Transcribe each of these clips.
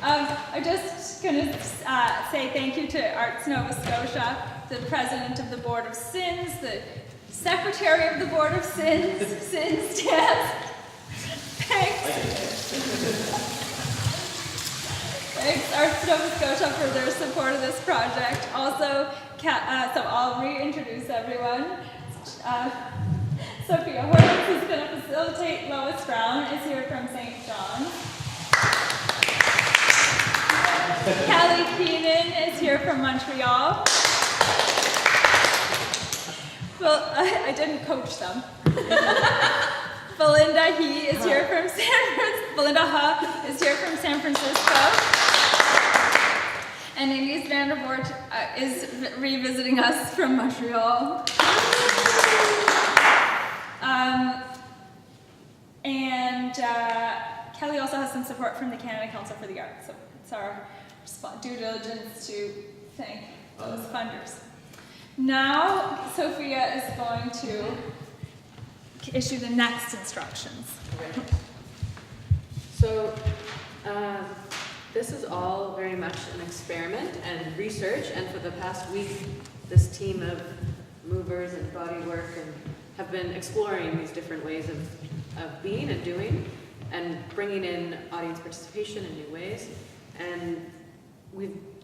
I'm just going to say thank you to Arts Nova Scotia, the president of the Board of Sins, the secretary of the Board of Sins, Sins Dance. Thanks, Arts Nova Scotia, for their support of this project. Also, so I'll reintroduce everyone. Sophia Horowitz is going to facilitate. Lois Brown is here from St. John's. Kelly Keenan is here from Montreal. Well, I didn't coach them. Belinda He is here from Belinda Ha is here from San Francisco. And Elise Vandervoort is revisiting us from Montreal. Kelly also has some support from the Canada Council for the Arts, so it's our due diligence to thank those funders. Now, Sophia is going to issue the next instructions. Okay. So, this is all very much an experiment and research, and for the past week, this team of movers and body work have been exploring these different ways of being and doing, and bringing in audience participation in new ways. And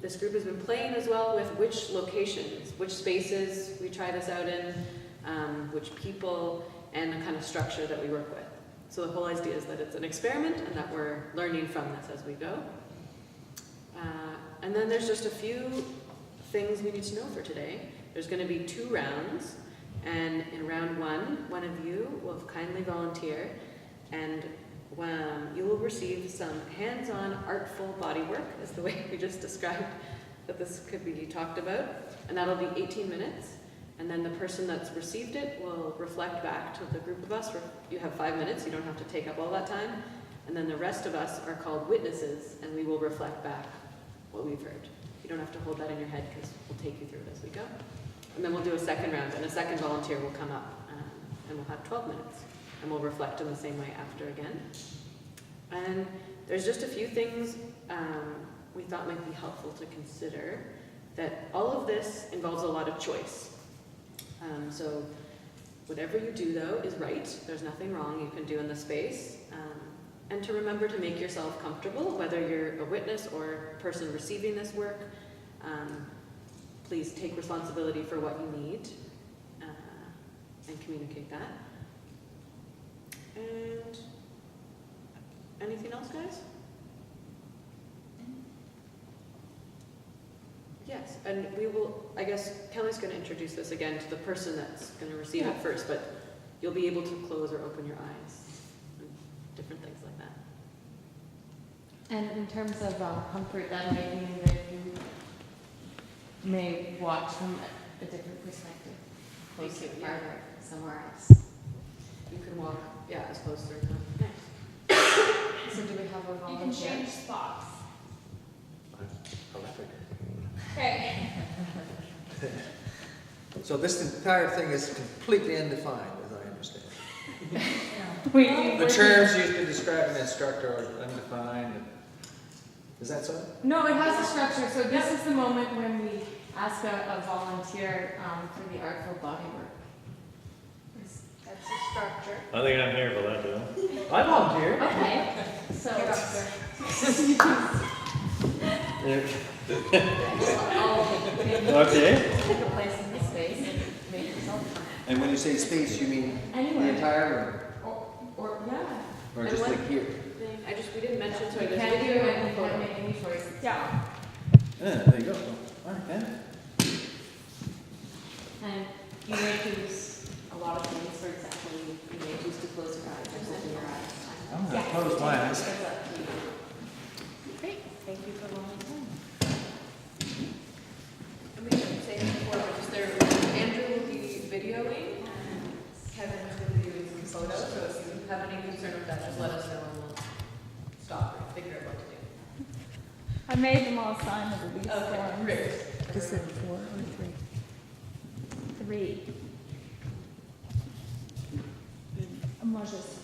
this group has been playing as well with which locations, which spaces we try this out in, which people, and the kind of structure that we work with. So the whole idea is that it's an experiment and that we're learning from this as we go. And then there's just a few things we need to know for today. There's going to be 2 rounds, and in round 1, one of you will kindly volunteer, and you will receive some hands-on artful body work, is the way we just described that this could be talked about, and that'll be 18 minutes. And then the person that's received it will reflect back to the group of us. You have 5 minutes, you don't have to take up all that time. And then the rest of us are called witnesses, and we will reflect back what we've heard. You don't have to hold that in your head because we'll take you through it as we go. And then we'll do a second round, and a second volunteer will come up, and we'll have 12 minutes. And we'll reflect in the same way after again. And there's just a few things we thought might be helpful to consider, that all of this involves a lot of choice. So whatever you do, though, is right. There's nothing wrong you can do in the space. And to remember to make yourself comfortable, whether you're a witness or a person receiving this work. Please take responsibility for what you need and communicate that. And anything else, guys? Yes, and we will, I guess Kelly's going to introduce this again to the person that's going to receive it first, but you'll be able to close or open your eyes and different things like that. And in terms of comfort, that might mean that you may watch from a different perspective, closer, farther, somewhere else. You can walk, as close to them. So do we have a volunteer? You can change spots. Okay. So this entire thing is completely undefined, as I understand. The terms used to describe an instructor are undefined. Is that so? No, it has a structure. So this is the moment when we ask a volunteer for the artful body work. That's a structure. I think I'm here for that, though. I volunteer. Okay. So Okay. take a place in the space and make yourself comfortable. And when you say space, you mean Anywhere. the entire Or yeah. room? Or And just what- like here? We didn't mention, so You there's can't do video it, and you photo. can't make any choices. Yeah. There you go. All right, then. And you may choose a lot of things. For example, you may choose to close your eyes or open your eyes. I'm going to close my eyes. It's up to you. Great. Thank you for volunteering. And we didn't say it before, but just there, Andrew will be videoing, and Kevin will be doing some photos, so if you have any concern with that, just let us know and we'll stop and figure out what to do. I made them all sign the release Okay, forms. great. Is it 4 or 3? 3. Moi, je sais.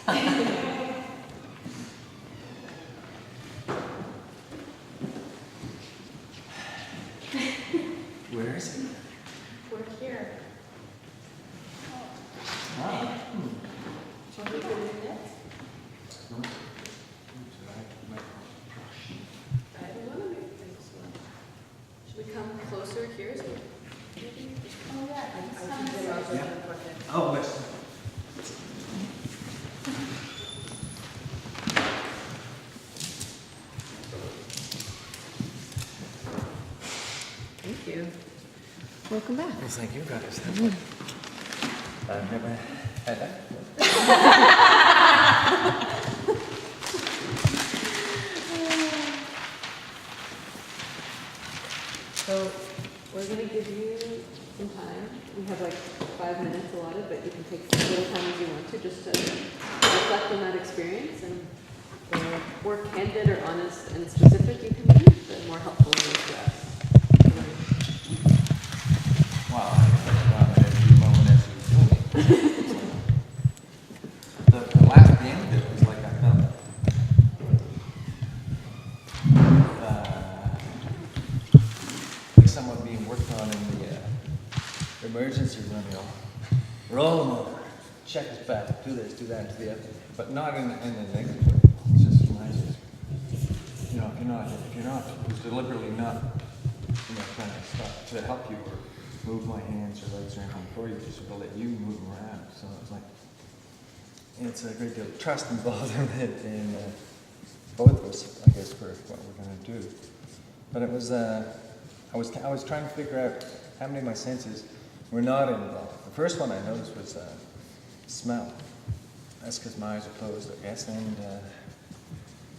Where is it? We're here. Ah. Shall we go in next? I don't want to make things slow. Should we come closer here? So maybe? Oh, yeah. I think they're also Yeah. gonna put it. Oh, yes. Thank you. Welcome back. Well, thank you, guys. I've never had that. So we're gonna give you some time. We have like 5 minutes allotted, but you can take as little time as you want to just to reflect on that experience. And the more candid or honest and specific you can be, the more helpful it is to us. Wow, wow, every moment as you were doing it. The end of it was like I felt like someone being worked on in the emergency room, you know. Roll them over, check his back, do this, do that, do the other, but not in a negative way. It's just nice. You know, if you're not deliberately not, trying to stop to help you or move my hands or legs or anything for you, just to let you move them around. So it's like, it's a great deal of trust involved in both of us, I guess, for what we're going to do. But it was, I was trying to figure out how many of my senses were not involved. The first one I noticed was smell. That's because my eyes are closed, I guess, and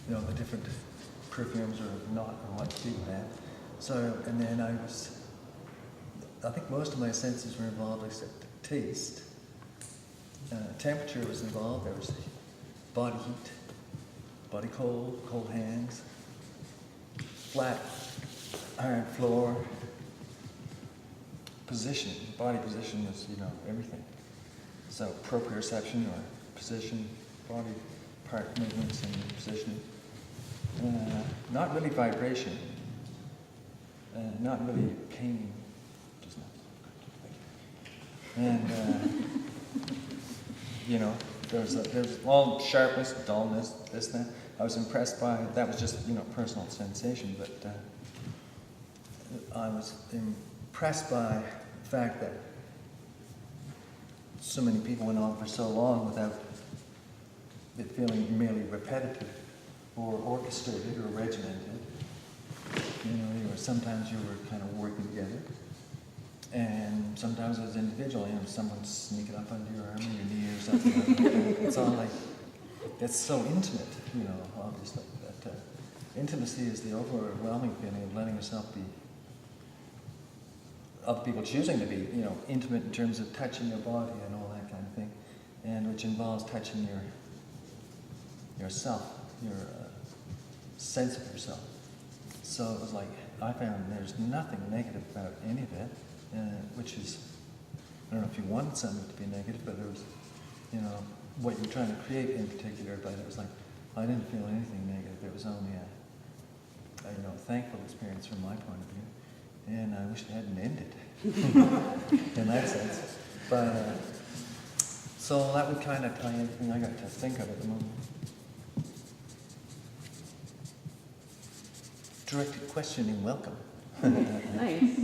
the different perfumes or not, or what to do with that. So, and then I think most of my senses were involved except taste. Temperature was involved. There was body heat, body cold, cold hands, flat iron floor. Position, body position was, everything. So proprioception or position, body part movements and positioning. Not really vibration. Not really pain, just not. And there's all sharpness, dullness, this, that. I was impressed by that. Was just personal sensation, but I was impressed by the fact that so many people went on for so long without it feeling merely repetitive or orchestrated or regimented. Sometimes you were kind of working together, and sometimes it was individual. Someone sneaking up under your arm or your knee or something. It's all like, it's so intimate, obviously. That intimacy is the overwhelming feeling of letting yourself be, other people choosing to be, intimate in terms of touching your body and all that kind of thing, and which involves touching yourself, your sense of yourself. So it was like, I found there's nothing negative about any of it, which is, I don't know if you wanted something to be negative, but it was, what you're trying to create in particular, but it was like, I didn't feel anything negative. It was only a thankful experience from my point of view, and I wish it hadn't ended in that sense. But, so that would kind of tie everything I got to think of at the moment. Directed questioning, welcome. Nice.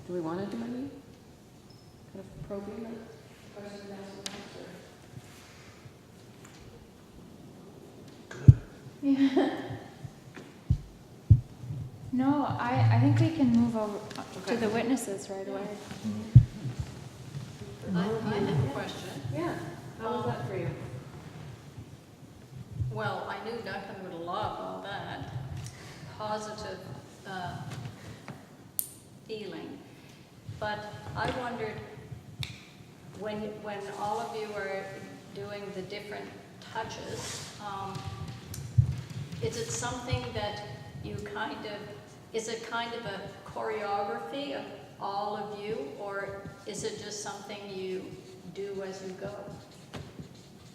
Do we want to do any kind of probing, like questions and answers? Yeah. No, I think we can move over to the witnesses right away. Mm-hmm. I have a question. Yeah. How was that for you? Well, I knew Duncan would love all that positive feeling, but I wondered when all of you were doing the different touches, is it something that you is it kind of a choreography of all of you, or is it just something you do as you go?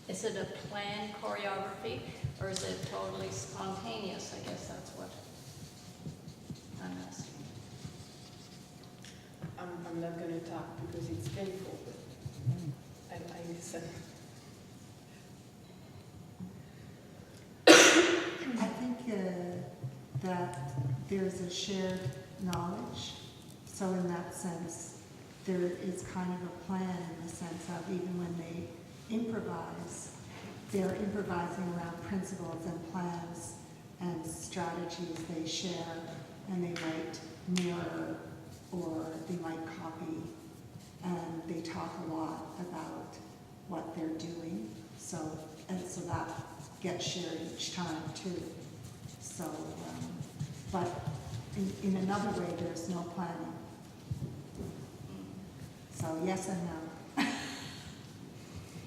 Is it a planned choreography, or is it totally spontaneous? I guess that's what I'm asking. I'm not gonna talk because it's painful, but I listen. I think that there's a shared knowledge. So in that sense, there is kind of a plan in the sense of even when they improvise, they're improvising around principles and plans and strategies they share, and they might mirror or they might copy, and they talk a lot about what they're doing. So that gets shared each time too. So, but in another way, there's no planning. So yes and no.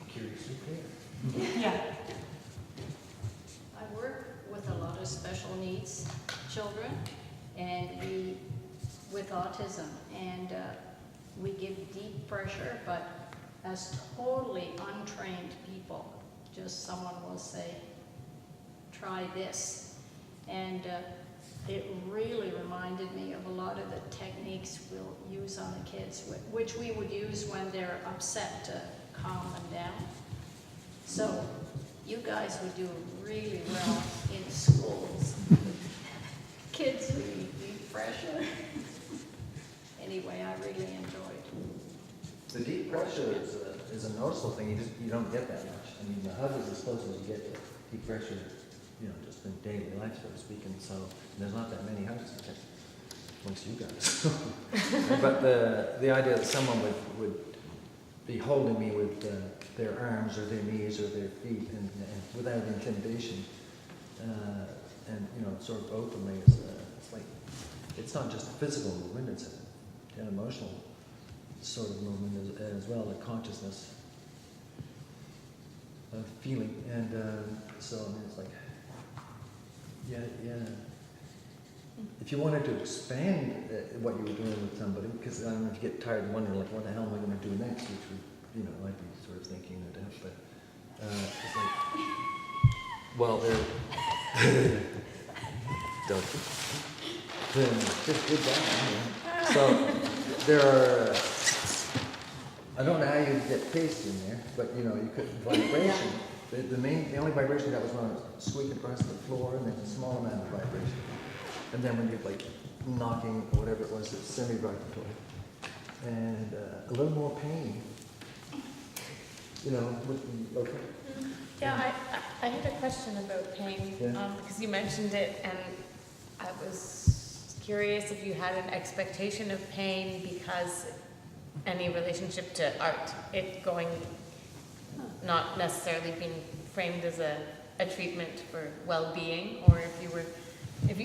Curious who cares? Yeah. I work with a lot of special needs children, and with autism, and we give deep pressure, but as totally untrained people, just someone will say, try this. And it really reminded me of a lot of the techniques we'll use on the kids, which we would use when they're upset to calm them down. So you guys would do really well in schools. Kids who need deep pressure. Anyway, I really enjoyed. The deep pressure is a noticeable thing. You don't get that much. I mean, the hug is as close as you get to deep pressure, just in daily life, so to speak. And so there's not that many hugs amongst you guys. But the idea that someone would be holding me with their arms or their knees or their feet and without intimidation, and sort of openly, it's like it's not just a physical movement; it's an emotional sort of movement as well, a consciousness of feeling. And so I mean, it's like, yeah. If you wanted to expand what you were doing with somebody, because I don't know if you get tired of wondering, like, what the hell am I going to do next, which would, I'd be sort of thinking no doubt, but it's like, well, don't you? Then just good that. So there are, I don't know how you get taste in there, but you could, vibration, the only vibration that was when it was squeaking across the floor, and then a small amount of vibration. And then when you're like knocking or whatever it was, it's semi-vibratory. And a little more pain, with the, okay. Yeah, I had a question about pain, Yeah. because you mentioned it, and I was curious if you had an expectation of pain because any relationship to art, it going, not necessarily being framed as a treatment for well-being, or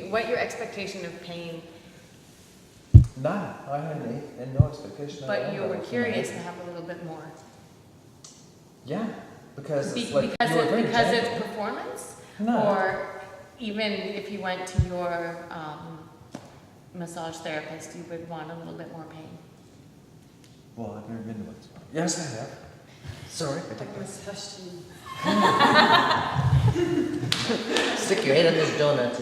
what your expectation of pain. None. I had no expectation of But you were curious to have a little bit more. Yeah, because it's Because like you were very because gentle. it's performance? No. Or even if you went to your massage therapist, you would want a little bit more pain? Well, I've never been to one. Yes, I have. Sorry, I take that. Stick your head in those donuts.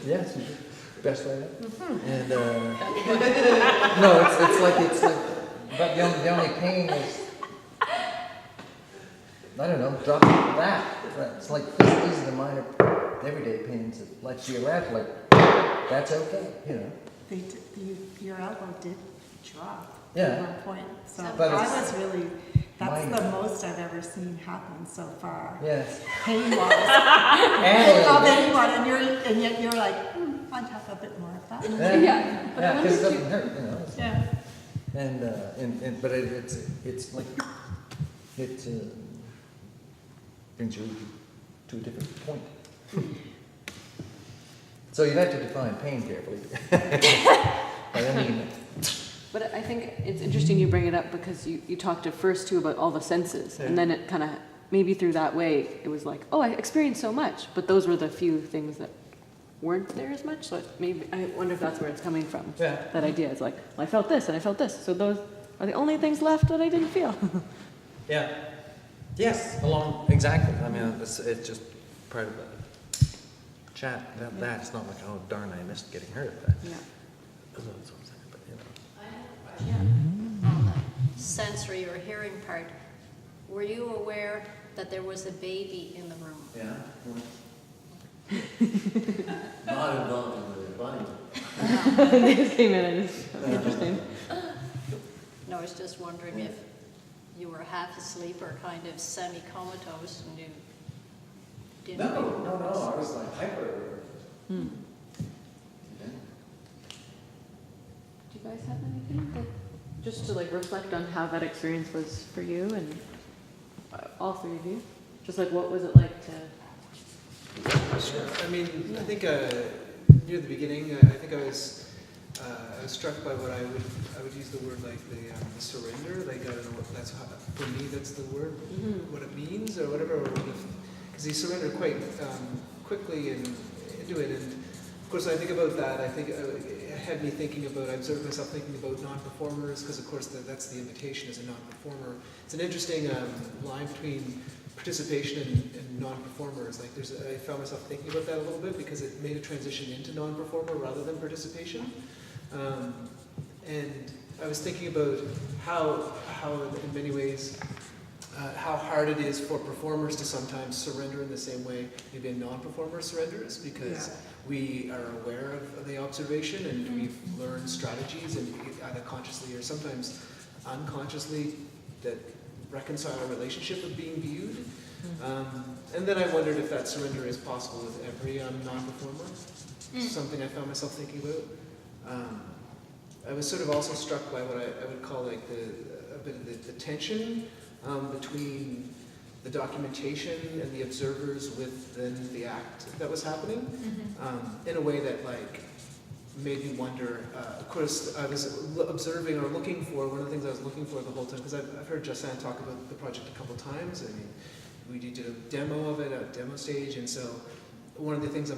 Yes, you do. Best way out. And no, it's like, but the only pain is, I don't know, dropping that. It's like these are the minor everyday pains that let you laugh. Like that's okay, They did, your elbow did drop Yeah. at one point. So But I it's was really, that's minor. the most I've ever seen happen so far. Yes. Pain-wise. And Of anyone, and yet you're like, I'd have a bit more of that. yeah, because it doesn't hurt, It's- Yeah. And but it's like it brings you to a different point. So you have to define pain carefully. I mean, But I think it's interesting you bring it up because you talked at first too about all the senses, and then it kind of, maybe through that way, it was like, oh, I experienced so much, but those were the few things that weren't there as much, so maybe, I wonder if that's where it's coming from. Yeah. That idea is like, well, I felt this and I felt this, so are the only things left that I didn't feel. Yeah. Yes, exactly. I mean, it's just part of the chat. That's not like, oh darn, I missed getting hurt. Yeah. That's what I'm saying, but you know. I have a question on the sensory or hearing part. Were you aware that there was a baby in the room? Yeah. Not involved in the body. They just came in and it's interesting. No, I was just wondering if you were half asleep or kind of semi-comatose and you didn't. No. I was like hyper. Hmm. Do you guys have anything that, just to like reflect on how that experience was for you and all three of you? Just like what was it like to? Sure. I mean, I think near the beginning, I think I was struck by what I would use the word like the surrender. Like I don't know what that's for me. That's the word. What it means or whatever. Because he surrendered quite quickly and into it. And of course, when I think about that, I think it had me thinking about. I observed myself thinking about non-performers because, of course, that's the invitation as a non-performer. It's an interesting line between participation and non-performers. Like I found myself thinking about that a little bit because it made a transition into non-performer rather than participation. And I was thinking about how in many ways, how hard it is for performers to sometimes surrender in the same way maybe a non-performer surrenders because we are aware of the observation and we've learned strategies and either consciously or sometimes unconsciously that reconcile our relationship with being viewed. And then I wondered if that surrender is possible with every non-performer. Something I found myself thinking about. I was sort of also struck by what I would call like a bit of the tension between the documentation and the observers within the act that was happening, in a way that like made me wonder. Of course, I was observing or looking for, one of the things I was looking for the whole time, because I've heard Jasan talk about the project a couple times. I mean, we did a demo of it, a demo stage, and so one of the things I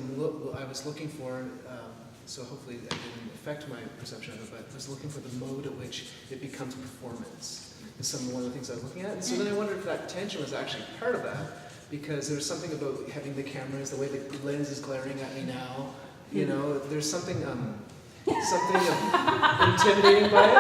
was looking for, so hopefully that didn't affect my perception of it, but I was looking for the mode at which it becomes performance. Is one of the things I was looking at. And so then I wondered if that tension was actually part of that, because there's something about having the cameras, the way the lens is glaring at me now, you know, there's something intimidating by it.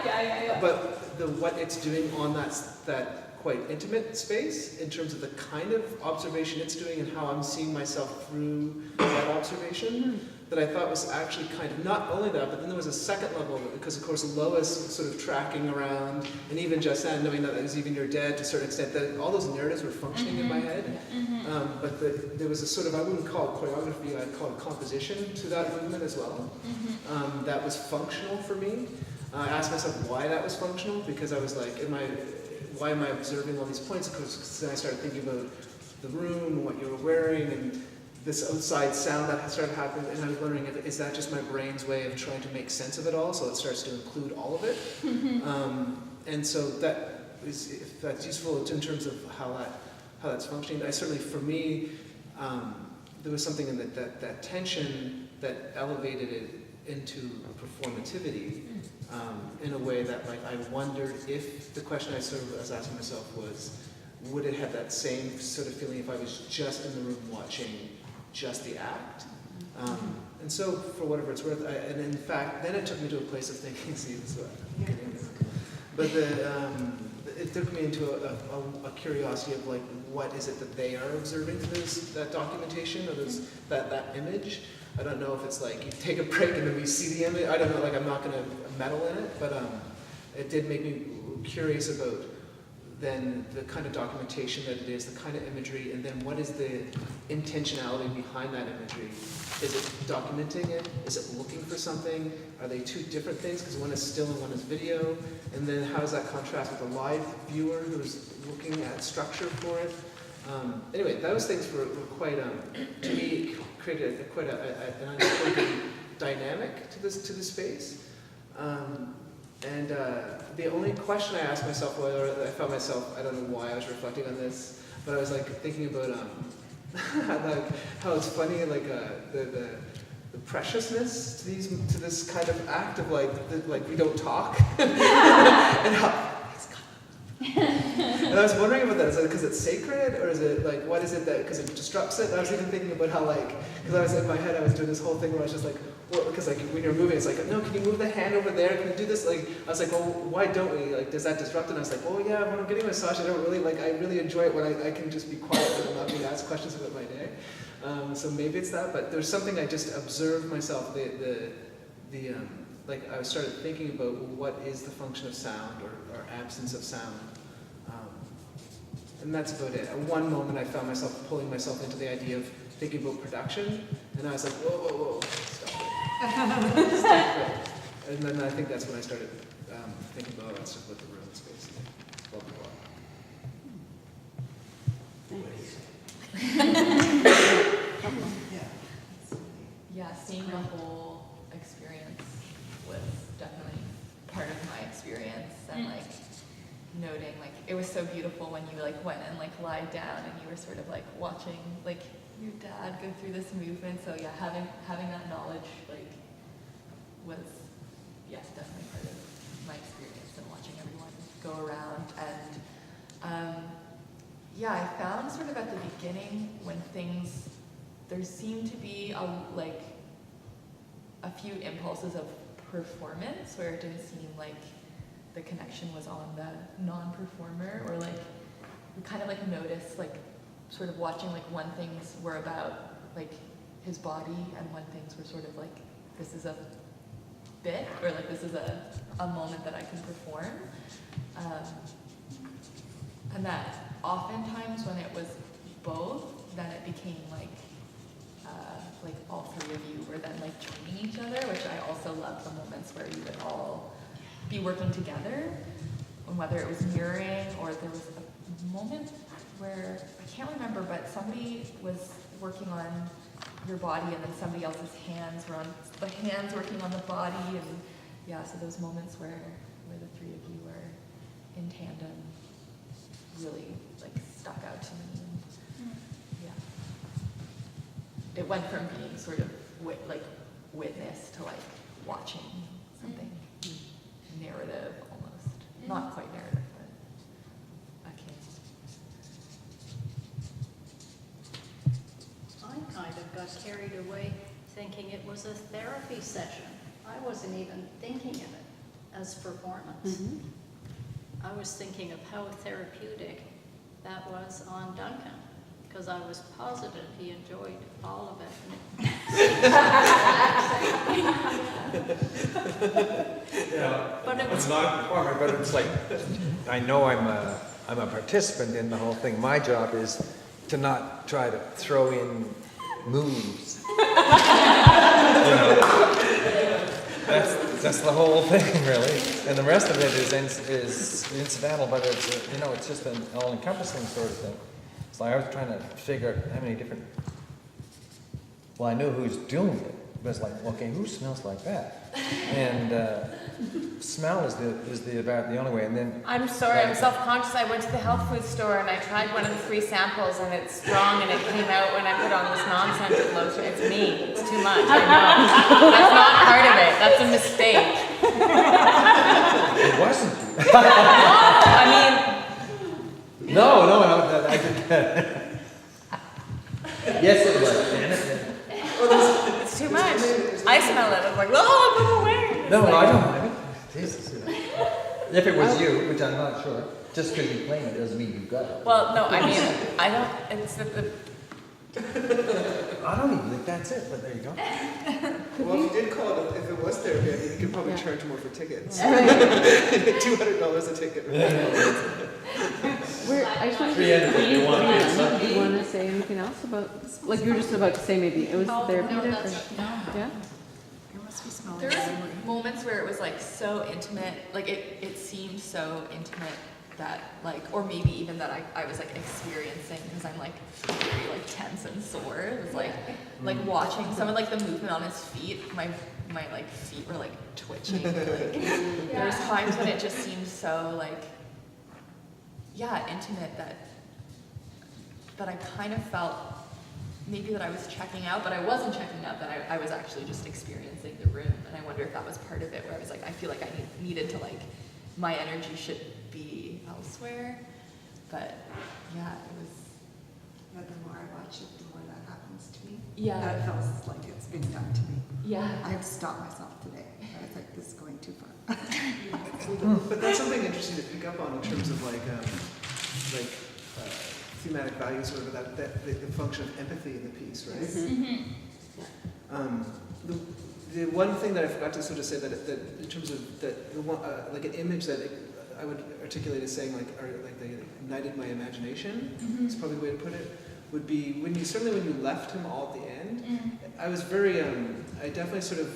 Yeah. But what it's doing on that quite intimate space in terms of the kind of observation it's doing and how I'm seeing myself through that observation, that I thought was actually kind of not only that, but then there was a second level of it, because of course Lois sort of tracking around, and even Jasan knowing that it was even your dad to a certain extent, that all those narratives were functioning in my head. But there was a sort of, I wouldn't call it choreography, I'd call it composition to that movement as well. That was functional for me. I asked myself why that was functional, because I was like, why am I observing all these points? Because then I started thinking about the room and what you were wearing and this outside sound that started happening, and I was wondering is that just my brain's way of trying to make sense of it all, so it starts to include all of it. And so if that's useful in terms of how that's functioning. I certainly, for me, there was something in that tension that elevated it into performativity in a way that, like, I wondered if the question I sort of was asking myself was, would it have that same sort of feeling if I was just in the room watching just the act? And so, for whatever it's worth, and in fact, then it took me to a place of thinking, see, this is what I'm getting into. But it took me into a curiosity of, like, what is it that they are observing through that documentation, or that image? I don't know if it's like you take a break and then we see the image. I don't know, like, I'm not going to meddle in it, but it did make me curious about then the kind of documentation that it is, the kind of imagery, and then what is the intentionality behind that imagery? Is it documenting it? Is it looking for something? Are they two different things? Because one is still and one is video. And then how does that contrast with a live viewer who's looking at structure for it? Anyway, those things were quite, to me, created quite an unspoken dynamic to this space. And the only question I asked myself, I found myself, I don't know why I was reflecting on this, but I was like thinking about like how it's funny, like preciousness to this kind of act of like we don't talk and how and I was wondering about that. Is it because it's sacred, or is it like, what is it that, because it disrupts it? And I was even thinking about how like, because I was in my head, I was doing this whole thing where I was just like, well, because like when you're moving, it's like, no, can you move the hand over there? Can you do this? Like, I was like, well, why don't we? Like, does that disrupt it? And I was like, well, yeah, when I'm getting a massage, I don't really like, I really enjoy it when I can just be quiet and not being asked questions about my day. So maybe it's that, but there's something I just observed myself. Like I started thinking about what is the function of sound or absence of sound. And that's about it. At one moment I found myself pulling myself into the idea of thinking about production, and I was like, whoa, stop it. Stop it. And then I think that's when I started thinking about all that stuff with the room and space. Blah, blah, blah. Yeah, seeing the whole experience was definitely part of my experience, and like noting, like, it was so beautiful when you like went and like lied down and you were sort of like watching like your dad go through this movement. So yeah, having that knowledge like was, yes, definitely part of my experience, and watching everyone go around. And yeah, I found sort of at the beginning when there seemed to be a few impulses of performance where it didn't seem like the connection was on the non-performer, or like we kind of like noticed, like sort of watching, like when things were about like his body and when things were sort of like, this is a bit, or like this is a moment that I can perform. And that oftentimes when it was both, then it became like all three of you were then like joining each other, which I also love the moments where you would all be working together, and whether it was mirroring or there was a moment where, I can't remember, but somebody was working on your body and then somebody else's hands were on the hands working on the body, and yeah, so those moments where the three of you were in tandem really like stuck out to me. And, yeah. It went from being sort of witness to like watching something narrative almost. Not quite narrative, but akin. I kind of got carried away thinking it was a therapy session. I wasn't even thinking of it as performance. Mm-hmm. I was thinking of how therapeutic that was on Duncan, because I was positive he enjoyed all of it. Yeah, But it was I'm not a performer, but it's like, I know I'm a participant in the whole thing. My job is to not try to throw in moves. You know, that's the whole thing, really. And the rest of it is incidental, but it's it's just an all-encompassing sort of thing. So I was trying to figure out how many different. Well, I knew who's doing it, but it's like, okay, who smells like that? And smell is about the only way. And then I'm sorry, I'm self-conscious. I went to the health food store and I tried one of the 3 samples and it's strong, and it came out when I put on this non-scented lotion. It's me. It's too much. I know. That's not part of it. That's a mistake. it wasn't. I mean, No, I didn't. Yes, it was. Damn it. it's too much. I smell it. I'm like, oh, go away. It's No, like, I don't mind it. Jesus. If it was you, which I'm not sure, just because you claim it doesn't mean you got it. Well, no, I mean, I don't. It's the I don't even think that's it, but there you go. Well, if you did call it, if it was therapy, I mean, you could probably charge more for tickets. Right. $200 a ticket. I just want to. 300 if you want to get Do something. you want to say anything else about, like you were just about to say maybe it was therapeutic? Or, yeah? There was moments where it was like so intimate, like it seemed so intimate that like, or maybe even that I was like experiencing, because I'm like very like tense and sore. It was like watching someone, like the movement on his feet, my like feet were like twitching. Like, there was times when it just seemed so like, yeah, intimate, that I kind of felt maybe that I was checking out, but I wasn't checking out, that I was actually just experiencing the room. And I wonder if that was part of it, where I was like, I feel like I needed to like, my energy should be elsewhere. But yeah, it was. Yeah, the more I watch it, the more that happens to me. Yeah. That feels like it's being done to me. Yeah. I had to stop myself today. I was like, this is going too far. But that's something interesting to pick up on in terms of like thematic values, or whatever, the function of empathy in the piece, right? Mm-hmm. The one thing that I forgot to sort of say that in terms of that the one like an image that I would articulate as saying they ignited my imagination. Mm-hmm. Is probably the way to put it. Would be when you left him all at the end. Mm. I was very I definitely sort of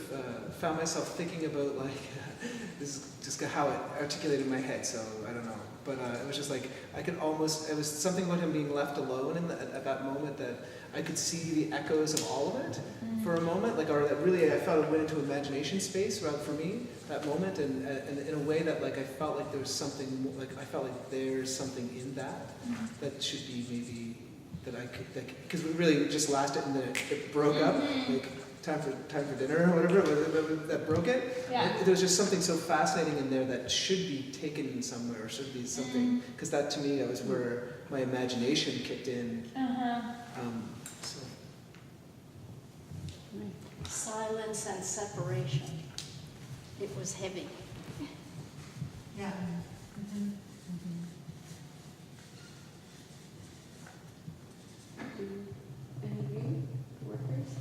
found myself thinking about like this is just how it articulated in my head. So I don't know, but it was just like I could almost. It was something about him being left alone at that moment that I could see the echoes of all of it for a moment. Like, or that really I felt it went into imagination space rather for me that moment, and in a way that like I felt like there was something like I felt like there's something in that that should be maybe. That I could, because we really just lasted and then it broke up, like time for dinner or whatever, that broke it. Yeah. There was just something so fascinating in there that should be taken somewhere, or should be something, because that to me, that was where my imagination kicked in. So. Silence and separation. It was heavy. Yeah. Do any of you workers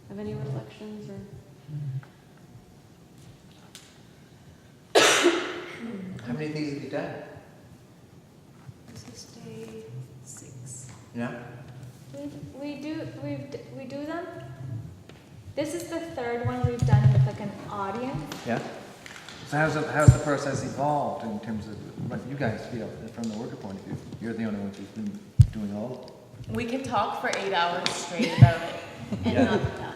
have any reflections or? How many of these have you done? This is day 6. Yeah? We do them. This is the third one we've done with like an audience. Yeah? So how's the process evolved in terms of what you guys feel from the worker point of view? You're the only ones who've been doing all of it. We can talk for 8 hours straight about it and Yeah. not be done.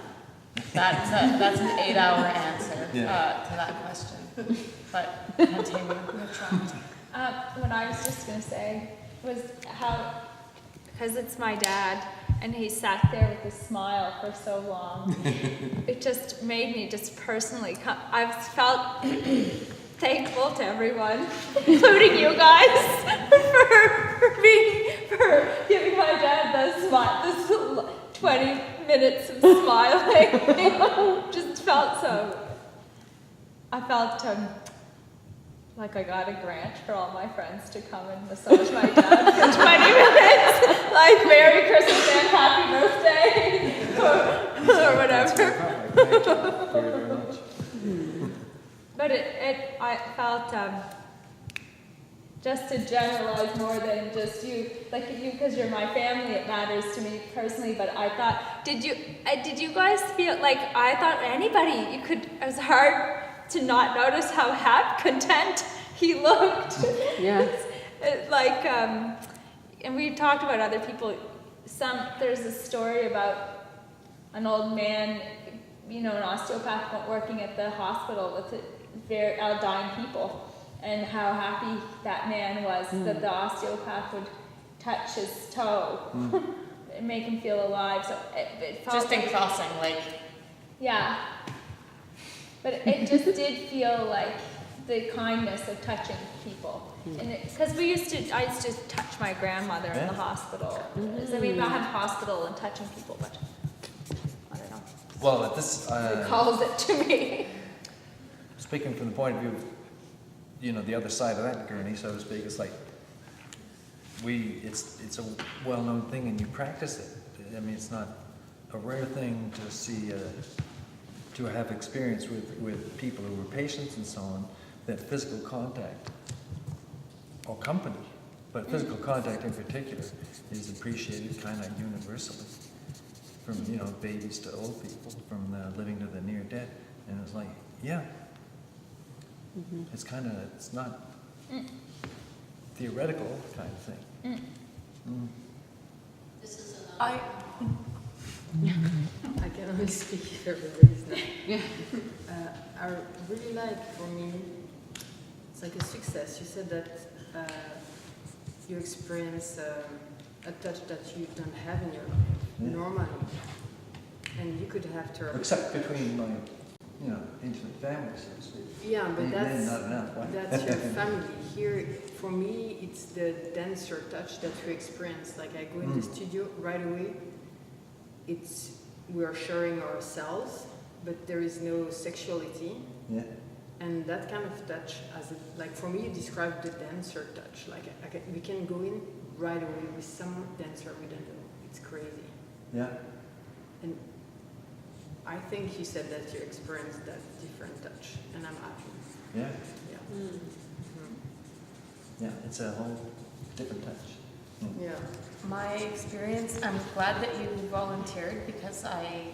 That's an 8-hour answer to that question. But continue. What I was just gonna say was how, because it's my dad, and he sat there with a smile for so long, it just made me just personally I've felt thankful to everyone, including you guys, for giving my dad this 20 minutes of smiling. Just felt so. I felt like I got a grant for all my friends to come and massage my dad for 20 minutes, like Merry Christmas and Happy Birthday, or whatever. Thank you very much. But I felt, just to generalize more than just you, like you, because you're my family, it matters to me personally, but I thought, did you guys feel like, I thought anybody, it was hard to not notice how content he looked. Yes. And we talked about other people, there's a story about an old man, an osteopath working at the hospital with dying people, and how happy that man was that the osteopath would touch his toe and make him feel alive. So it felt Just in crossing, like. Yeah. But it just did feel like the kindness of touching people. And because I used to touch my grandmother in the hospital. I mean, not have hospital and touching people, but I don't know. Well, at this, It calls it to me. speaking from the point of view of, the other side of that gurney, so to speak, it's like it's a well-known thing and you practice it. I mean, it's not a rare thing to see, to have experience with people who were patients and so on, that physical contact, or company, but physical contact in particular, is appreciated kind of universally. From, babies to old people, from living to the near dead. And it's like, yeah. It's it's not theoretical kind of thing. This is I can only speak if everybody's not. Yeah. I really like, for me, it's like a success. You said that you experience a touch that you don't have in your life. Yeah. normally. And you could have to. Except between like, you know, intimate families, so to speak. Yeah, but Even then, that's, not enough. Why? that's your family. Here, for me, it's the denser touch that we experience. Like I go in the studio right away, we are sharing ourselves, but there is no sexuality. Yeah. And that kind of touch, like for me, you described the dancer touch. Like we can go in right away with some dancer we don't know. It's crazy. Yeah. And I think you said that you experienced that different touch, and I'm happy. Yeah. Yeah. Yeah. It's a whole different touch. Yeah. My experience, I'm glad that you volunteered because I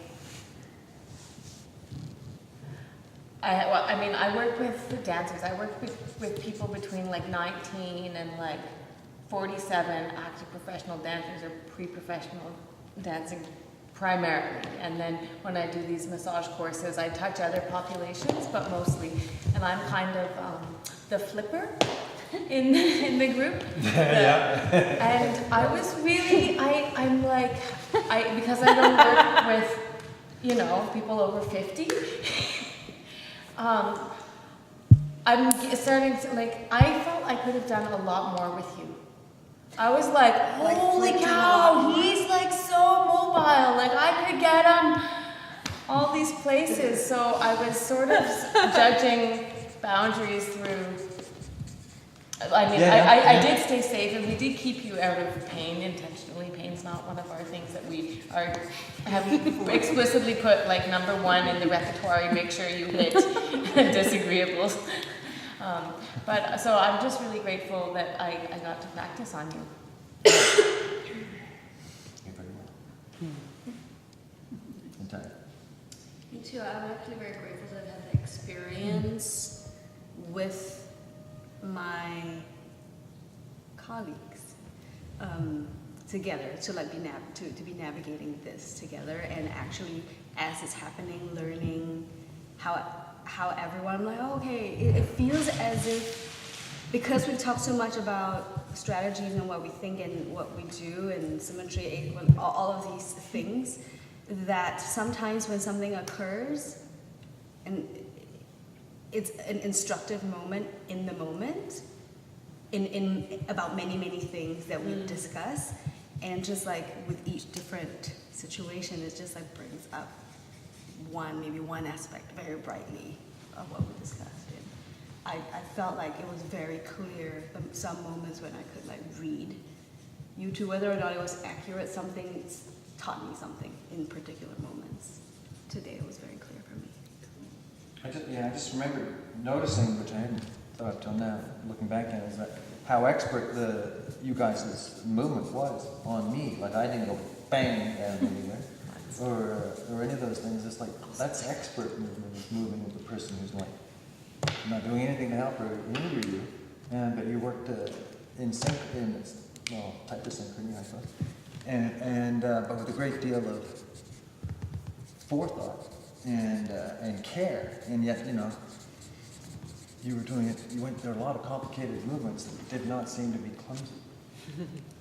work with the dancers. I work with people between like 19 and like 47 active professional dancers or pre-professional dancing primarily. And then when I do these massage courses, I touch other populations, but mostly. And I'm kind of the flipper in the group. And I was really, I'm like, because I don't work with, you know, people over 50. I'm starting to, like, I felt I could have done a lot more with you. I was like, holy cow, he's like so mobile. Like, I could get him all these places. So I was sort of judging boundaries through, I mean, I did stay safe and we did keep you out of pain intentionally. Pain's not one of our things that we have explicitly put like number one in the repertoire. Make sure you hit disagreeables. But so I'm just really grateful that I got to practice on you. You're very well. Entire. Me too. I'm actually very grateful to have had the experience with my colleagues together to like to be navigating this together, and actually as it's happening, learning how everyone, I'm like, oh, okay, it feels as if, because we talk so much about strategies and what we think and what we do and symmetry, all of these things, that sometimes when something occurs and it's an instructive moment in the moment in about many things that we discuss, and just like with each different situation, it just like brings up maybe one aspect very brightly of what we discussed. And I felt like it was very clear some moments when I could like read you two, whether or not it was accurate, something taught me something in particular moments. Today it was very clear for me. I just remember noticing, which I hadn't thought up till now, looking back at it, is that how expert you guys' movement was on me. Like I didn't go bang down anywhere, or any of those things. It's like, that's expert movement, is moving with the person who's like not doing anything to help or hinder you. But you worked in sync, type of synchrony, I suppose. But with a great deal of forethought and care, and yet, you know, you were doing it, there were a lot of complicated movements that did not seem to be clumsy.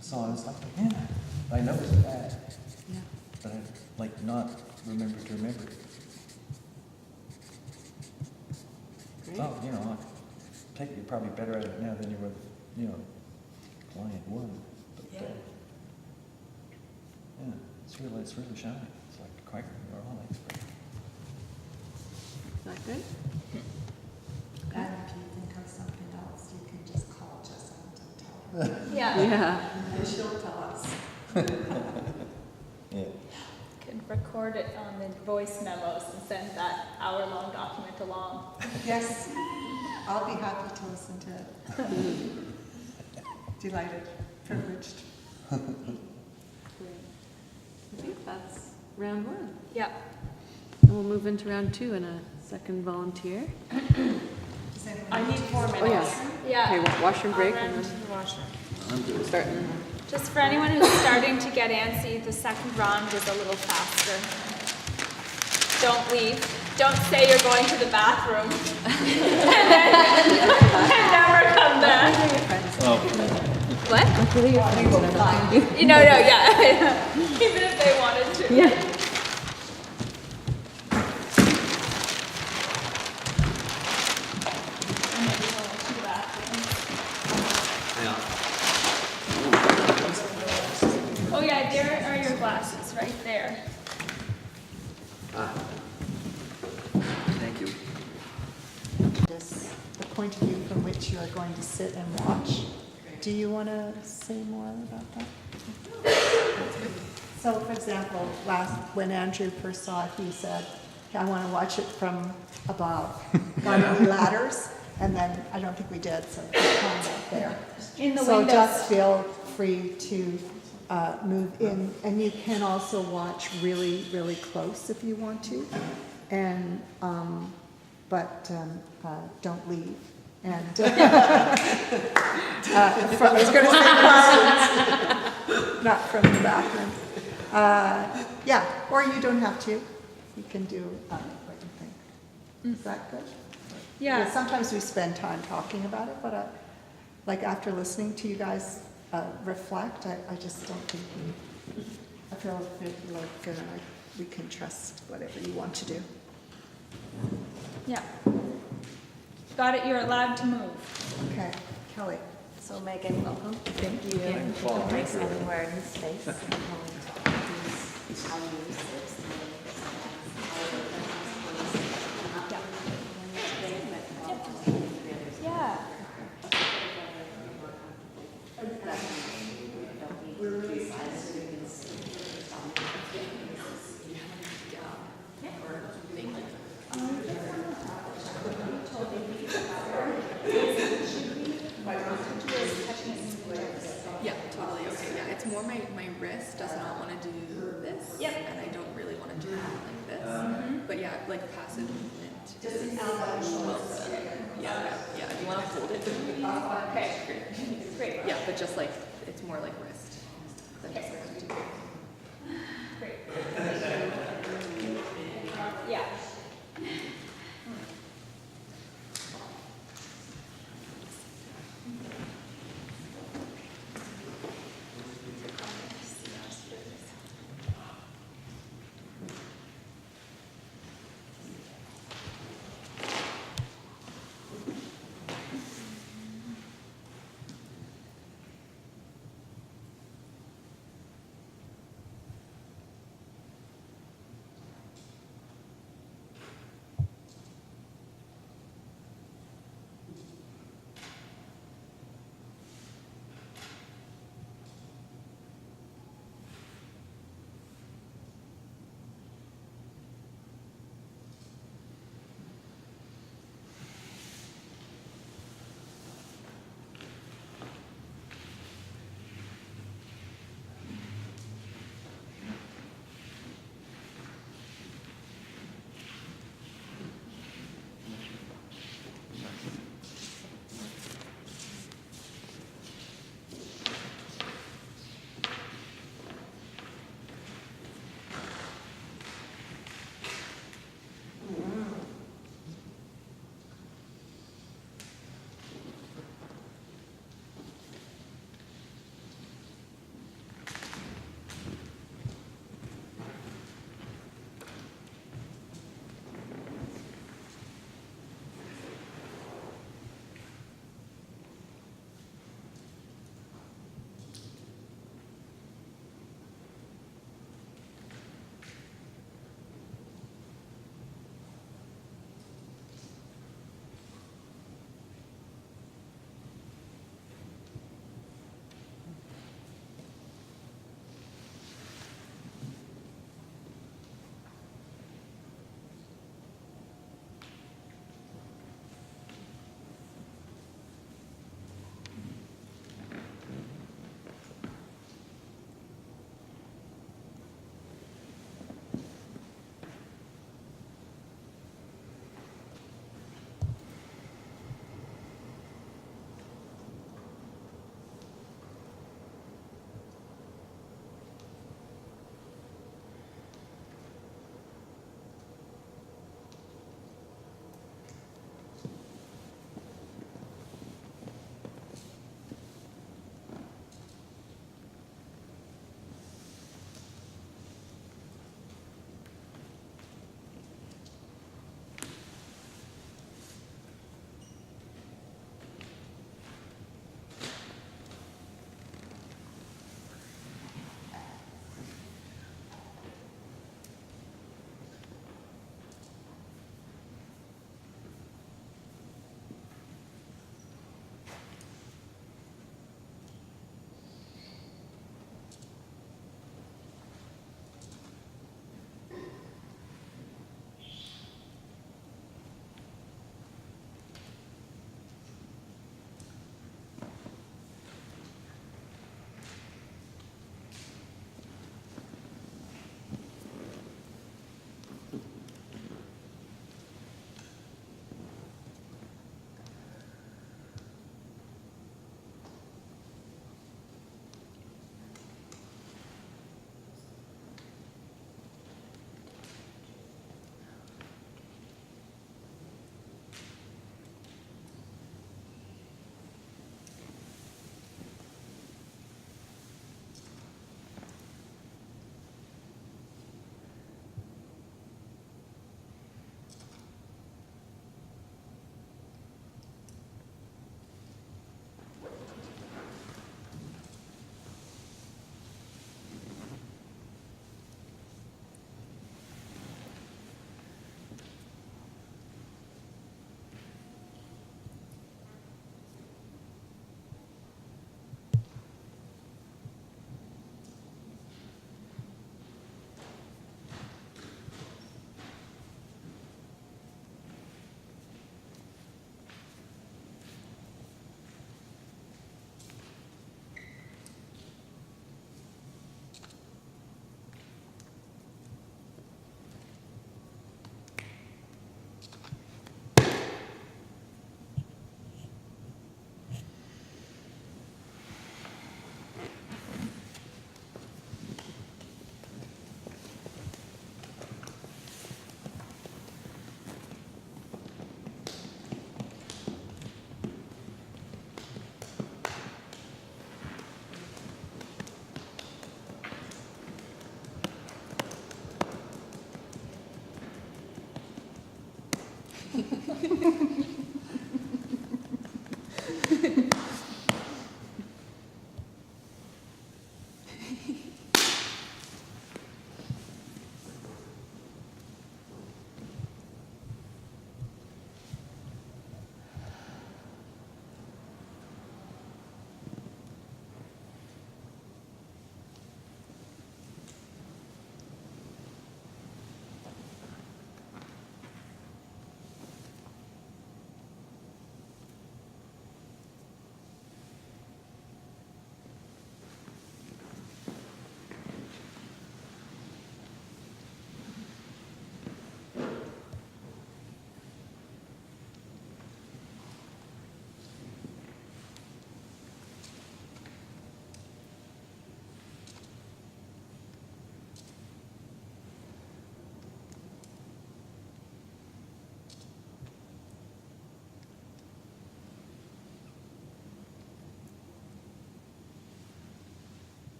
So I was like, yeah, I noticed that, but I like not remember to remember it. Oh, you know, I take it you're probably better at it now than you were, you know, client one. But, Yeah. It's really shining. It's like quite, you're all experts. Is that good? And if you think of something else, you can just call Jessica and tell her. Yeah. And she'll tell us. Yeah. Could record it on the voice memos and send that hour-long document along. Yes, I'll be happy to listen to it. Delighted, privileged. I think that's round one. Yeah. And we'll move into round two in a second volunteer. I need 4 minutes. Oh, yeah. Yeah. Okay, washroom break and I'll run then to the washroom. I'm good. starting. Just for anyone who's starting to get antsy, the second round is a little faster. Don't leave. Don't say you're going to the bathroom and never come back. What? That's really your friends and I don't think you do. No, yeah. Even if they wanted Yeah. And maybe we'll go to the bathroom. Oh yeah, there are your glasses, right there. Thank you. This, the point of view from which you are going to sit and watch. Do you want to say more about that? So, for example, when Andrew first saw it, he said, I want to watch it from above, on ladders, and then I don't think we did, so it's kind of there. In the So windows. just feel free to move in, and you can also watch really, really close if you want to, and but don't leave. And I was going to say not from the bathroom. Yeah, or you don't have to. You can do what you think. Is that good? Yeah. Sometimes we spend time talking about it, but like after listening to you guys reflect, I just don't think I feel like we can trust whatever you want to do. Yeah. Got it, you're allowed to move. Okay, Kelly. So Megan, welcome. Thank you. You can place anywhere in space. Yeah. Yeah, totally, okay, yeah, it's more my wrist does not wanna do this. Yep. And I don't really wanna do it like this. But yeah, like passive movement. Just an elbow. Yeah, yeah, if you wanna hold it. Okay. Great. Yeah, but just like, it's more like wrist than just like do. Great. Yeah.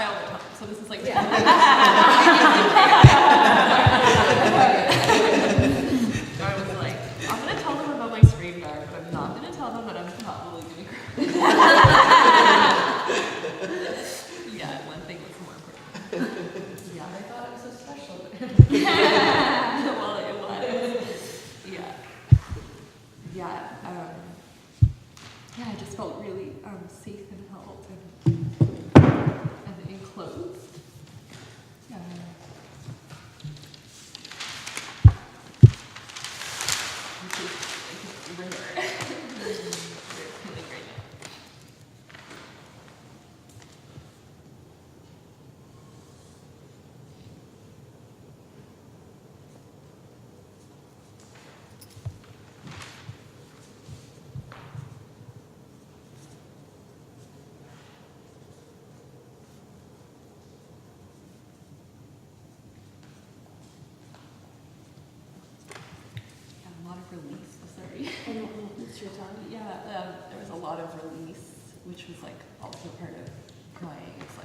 cry all the time, so this is like. Yeah. I was like, I'm gonna tell them about my screen guard, but I'm not gonna tell them that I'm probably gonna cry. Yeah, one thing was more important. Yeah, I thought it was so special. Well, it was. Yeah. Yeah. Yeah, I just felt really safe and held and enclosed. Yeah. A lot of release. Sorry. It's your time. Yeah, there was a lot of release, which was like also part of crying. It's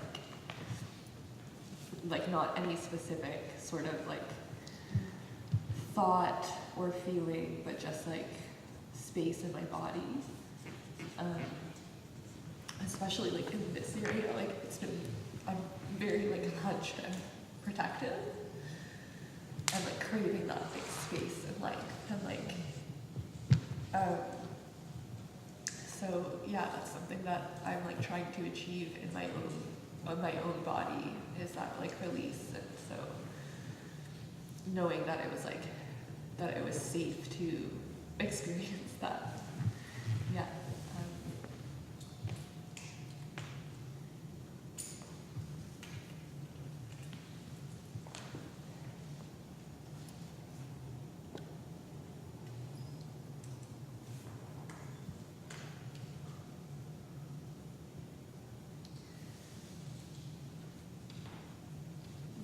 like not any specific sort of like thought or feeling, but just like space in my body. Especially like in this area, like I'm very like hunched and protective, and like craving that like space and like. So yeah, that's something that I'm like trying to achieve in my own body, is that like release. And so knowing that it was like, that it was safe to experience that. Yeah.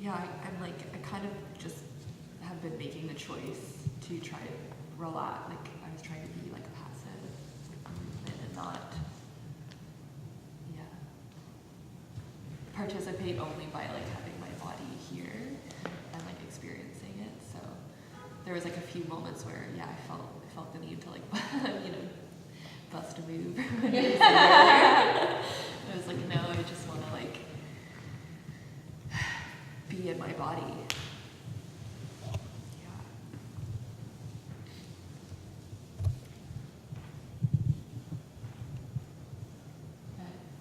Yeah, I'm like, I kind of just have been making the choice to try to relax. Like, I was trying to be like passive and not, participate only by like having my body here and like experiencing it. So there was like a few moments where, I felt the need to like, bust a move. I was like, no, I just want to like, be in my body.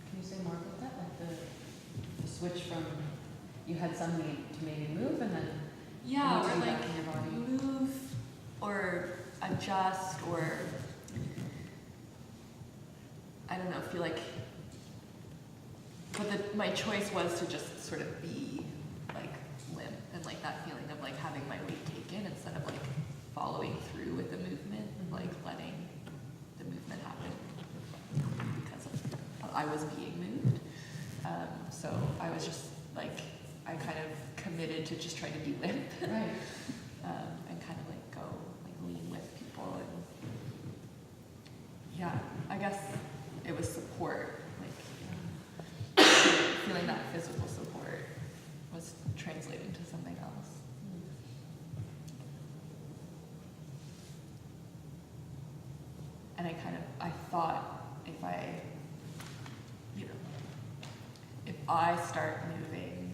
Can you say more about that? Like the switch from you had some need to maybe move and then Yeah, move or back like in your body. move or adjust or I don't know, feel like, but my choice was to just sort of be like limp and like that feeling of like having my weight taken instead of like following through with the movement and like letting the movement happen because I was being moved. So I was just like, I kind of committed to just trying to be limp. Right. And kind of like go, like lean with people and I guess it was support, like feeling that physical support was translating to something else. And I thought if I start moving,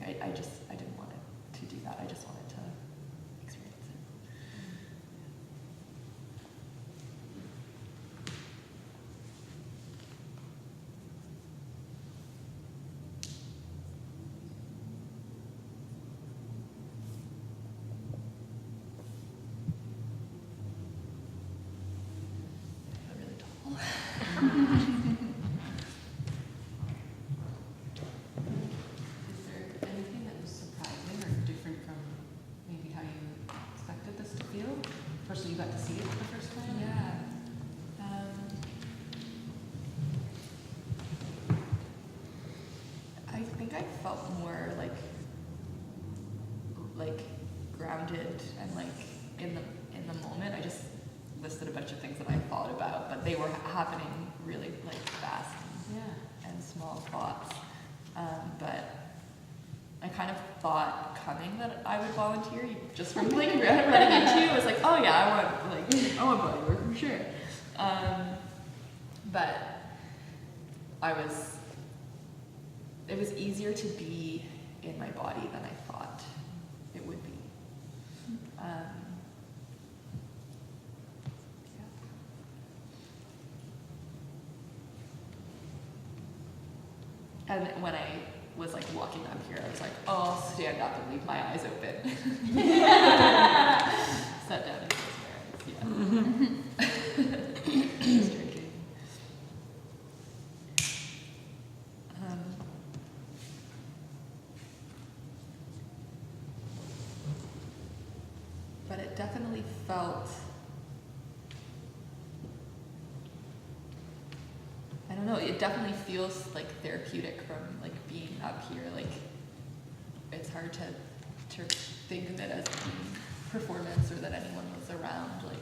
like I didn't want it to do that. I just wanted to experience it. I feel really tall. Is there anything that was surprising or different from maybe how you expected this to feel? First, you got to see it for the first time? Yeah. I think I felt more like grounded and like in the moment. I just listed a bunch of things that I thought about, but they were happening really like fast Yeah. and small thoughts. But I kind of thought coming that I would volunteer just from like running into you. I was like, oh yeah, I want body work for sure. But it was easier to be in my body than I thought it would be. And when I was like walking up here, I was like, oh, I'll stand up and leave my eyes open. Sat down and closed my eyes, yeah. Just drinking. But it definitely felt, I don't know, it definitely feels like therapeutic from like being up here. Like it's hard to think of it as being performance or that anyone was around. Like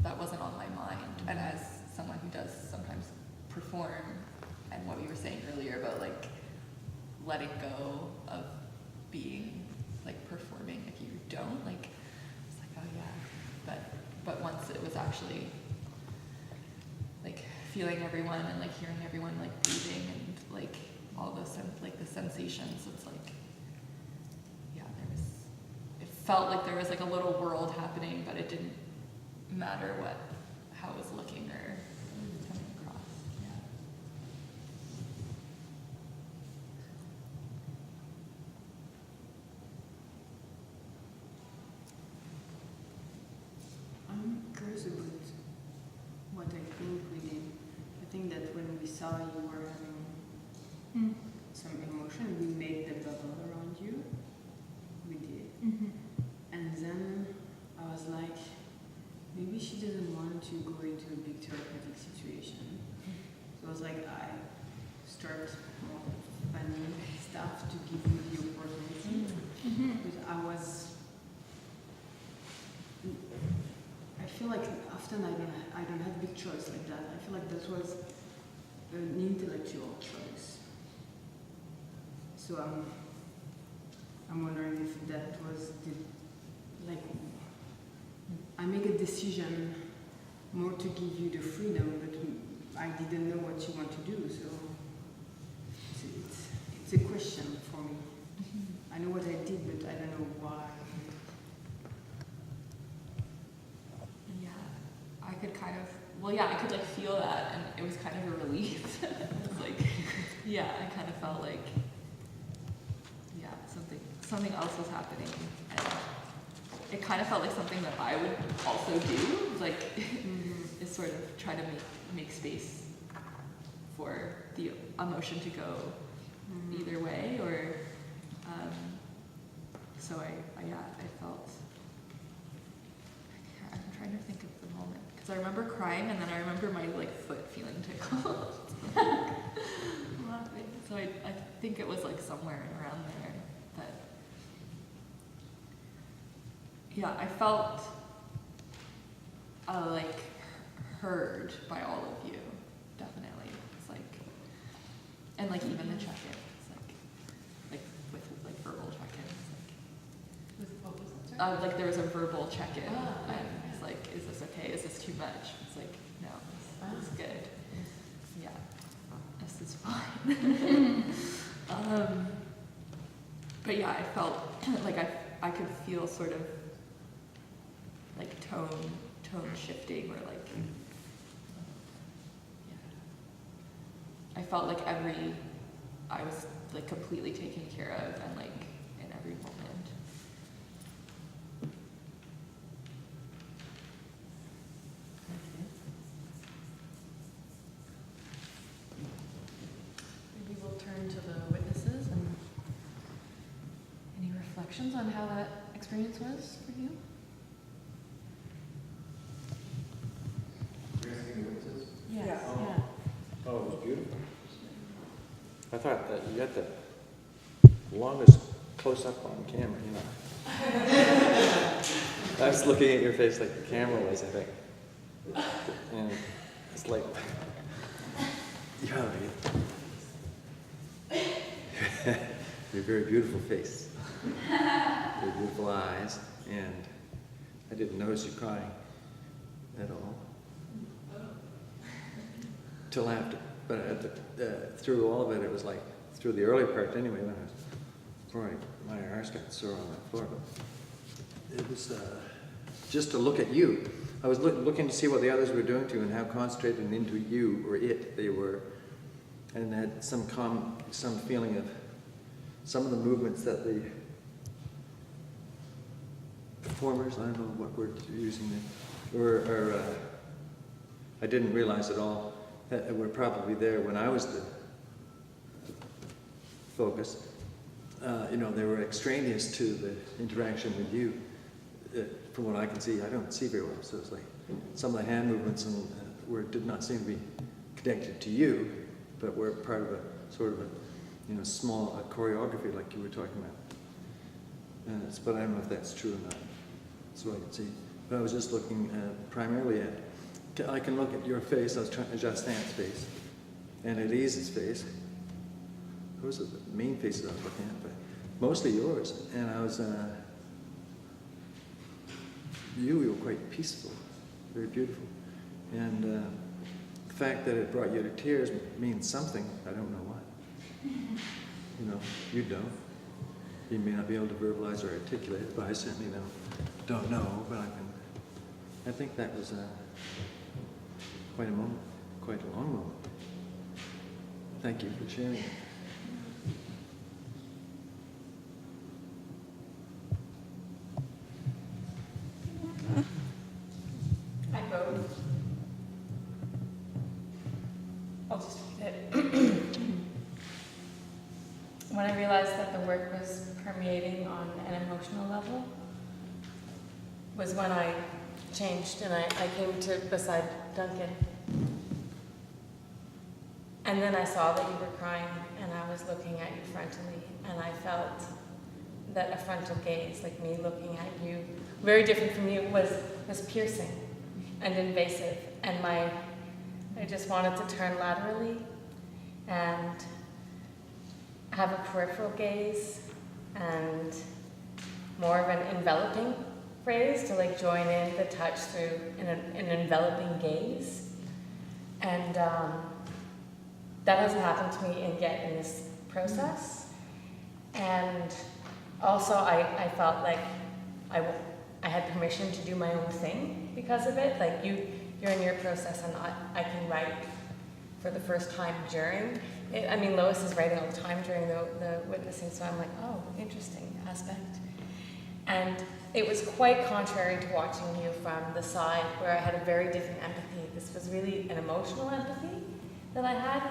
that wasn't on my mind. And as someone who does sometimes perform, and what we were saying earlier about like letting go of being like performing if you don't, like it's like, oh yeah, but once it was actually like feeling everyone and like hearing everyone like breathing and like all those like the sensations, it's like, yeah, it felt like there was like a little world happening, but it didn't matter how it was looking or coming across. Yeah. I'm curious about what I think we did. I think that when we saw you were having some emotion, we made the bubble around you. We did. And then I was like, maybe she doesn't want to go into a big therapeutic situation. So I was like, I start more funny stuff to give you the opportunity. Because I feel like often I don't have big choice like that. I feel like that was an intellectual choice. So I'm wondering if that was I make a decision more to give you the freedom, but I didn't know what you want to do, so it's a question for me. I know what I did, but I don't know why. Yeah, I could kind of, I could like feel that, and it was kind of a relief. It was like, yeah, I kind of felt like, yeah, something else was happening, and it kind of felt like something that I would also do, like, is sort of try to make space for the emotion to go either way, or, so I felt, I'm trying to think of the moment, because I remember crying, and then I remember my, like, foot feeling tickled, laughing, so I think it was, like, somewhere around there, but, yeah, I felt, like, heard by all of you, definitely. It's like, and like even the check-ins, like with like verbal check-ins, With what was it? Sorry? like there was a verbal check-in, and it's like, is this okay? Is this too much? It's like, no, this is good. Yeah, this is fine. But yeah, I felt like I could feel sort of like tone shifting, or like, yeah. I felt like I was like completely taken care of, and like in every moment. Maybe we'll turn to the witnesses, and any reflections on how that experience was for you? Yes. Yeah. Yeah. Oh, it was beautiful. I thought that you had the longest close-up on camera, you know. I was looking at your face like the camera was, I think. And it's like, Yeah, your very beautiful face, your beautiful eyes, and I didn't notice you crying at all till after. But through all of it, it was like through the early part anyway. When I was, before my arse got sore on the floor, but it was just to look at you. I was looking to see what the others were doing to you and how concentrated into you or it they were, and had some feeling of some of the movements that the performers, I don't know what word you're using there, or I didn't realize at all that were probably there when I was the focus. They were extraneous to the interaction with you. From what I can see, I don't see very well, so it's like some of the hand movements did not seem to be connected to you, but were part of a sort of a small choreography like you were talking about. But I don't know if that's true or not. That's what I can see. But I was just looking primarily at, I can look at your face, I was trying to adjust Stan's face, and Elise's face. Those are the main faces I was looking at, but mostly yours. And I was, you were quite peaceful, very beautiful. And the fact that it brought you to tears means something, I don't know what. You don't. You may not be able to verbalize or articulate it, but I certainly don't know, but I think that was quite a moment, quite a long moment. Thank you for sharing it. I wrote. I'll just read it. When I realized that the work was permeating on an emotional level was when I changed and I came to beside Duncan. And then I saw that you were crying and I was looking at you frontally and I felt that a frontal gaze, like me looking at you, very different from you, was piercing and invasive. And I just wanted to turn laterally and have a peripheral gaze and more of an enveloping phrase to like join in the touch through an enveloping gaze. And that hasn't happened to me yet in this process. And also I felt like I had permission to do my own thing because of it. Like you're in your process and I can write for the first time during it. I mean, Lois is writing all the time during the witnessing, so I'm like, oh, interesting aspect. And it was quite contrary to watching you from the side where I had a very different empathy. This was really an emotional empathy that I had,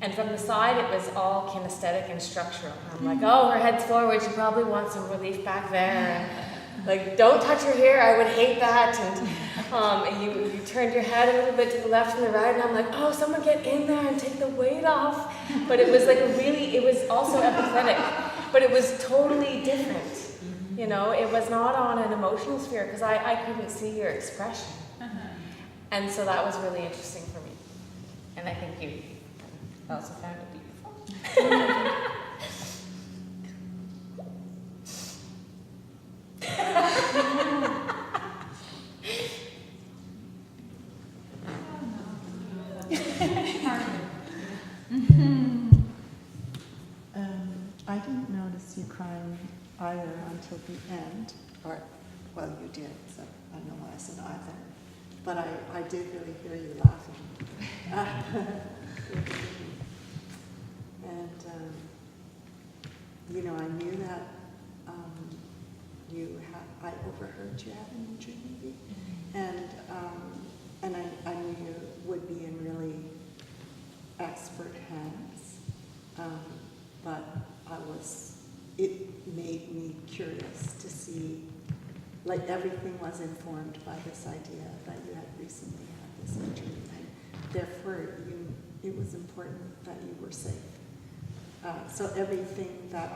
and from the side it was all kinesthetic and structural. I'm like, oh, her head's forward, she probably wants some relief back there. And like, don't touch her here, I would hate that. And you turned your head a little bit to the left and the right, and I'm like, oh, someone get in there and take the weight off. But it was like it was also empathetic, but it was totally different. It was not on an emotional sphere because I couldn't see your expression. And so that was really interesting for me. And I think you also found it beautiful. I didn't notice you crying either until the end, well, you did, so I don't know why I said either, but I did really hear you laughing. And, I knew that I overheard you having a dream maybe, and I knew you would be in really expert hands, but it made me curious to see, like everything was informed by this idea that you had recently had this injury, and therefore it was important that you were safe. So everything that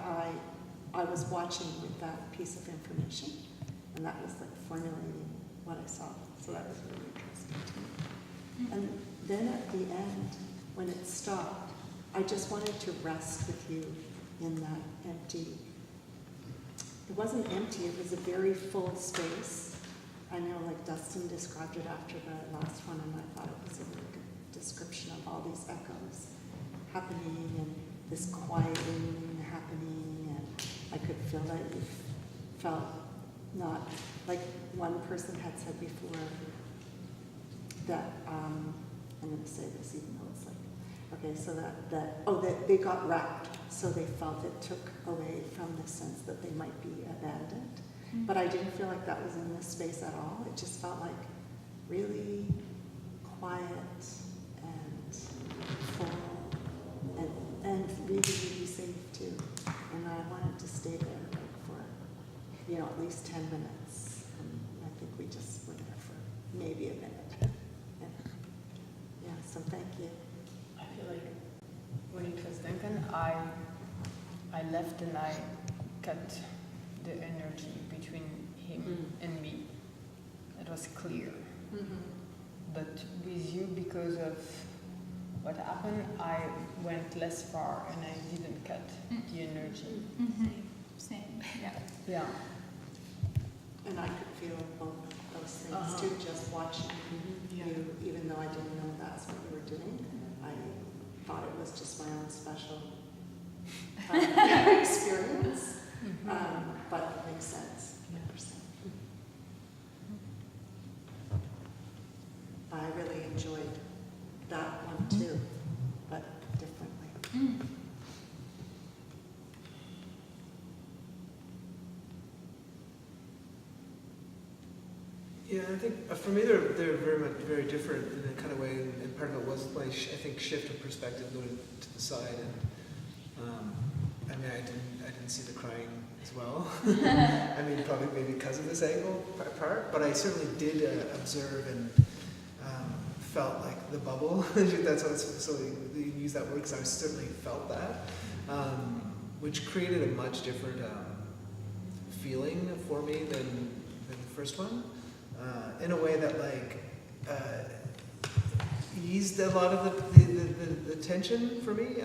I was watching with that piece of information, and that was like formulating what I saw. So that was really interesting to me. And then at the end, when it stopped, I just wanted to rest with you in that empty. It wasn't empty, it was a very full space. I know, like Dustin described it after the last one, and I thought it was a really good description of all these echoes happening and this quieting happening, and I could feel that you felt not, like one person had said before, that, I'm going to say this even though it's like, okay, so that they got wrapped, so they felt it took away from the sense that they might be abandoned. But I didn't feel like that was in this space at all. It just felt like really quiet and full and really, really safe too. And I wanted to stay there like for, at least 10 minutes. And I think we just were there for maybe a minute. Yeah, so thank you. I feel like when it was Duncan, I left and I cut the energy between him and me. It was clear. But with you, because of what happened, I went less far and I didn't cut the energy. Same. Yeah. And I could feel both those things too, just watching you, even though I didn't know that's what you were doing. I thought it was just my own special experience, but it makes sense, 100%. I really enjoyed that one too, but differently. Yeah, I think for me they're very different in a kind of way, and part of it was my I think shift of perspective going to the side, and I mean I didn't see the crying as well. I mean probably maybe because of this angle part, but I certainly did observe and felt like the bubble. That's what so you use that word because I certainly felt that, which created a much different feeling for me than the first one. In a way that eased a lot of the tension for me,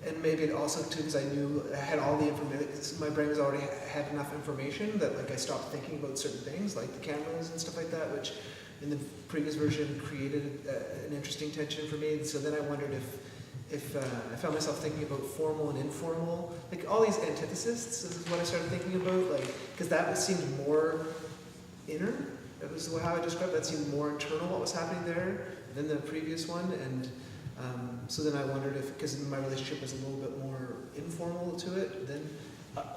and maybe it also too because I knew I had all the information. My brain was already had enough information that I stopped thinking about certain things like the cameras and stuff like that, which in the previous version created an interesting tension for me. And so then I wondered if I found myself thinking about formal and informal, like all these antitheses is what I started thinking about, because that seemed more inner. That was how I described it. That seemed more internal, what was happening there, than the previous one. And so then I wondered if, because my relationship was a little bit more informal to it than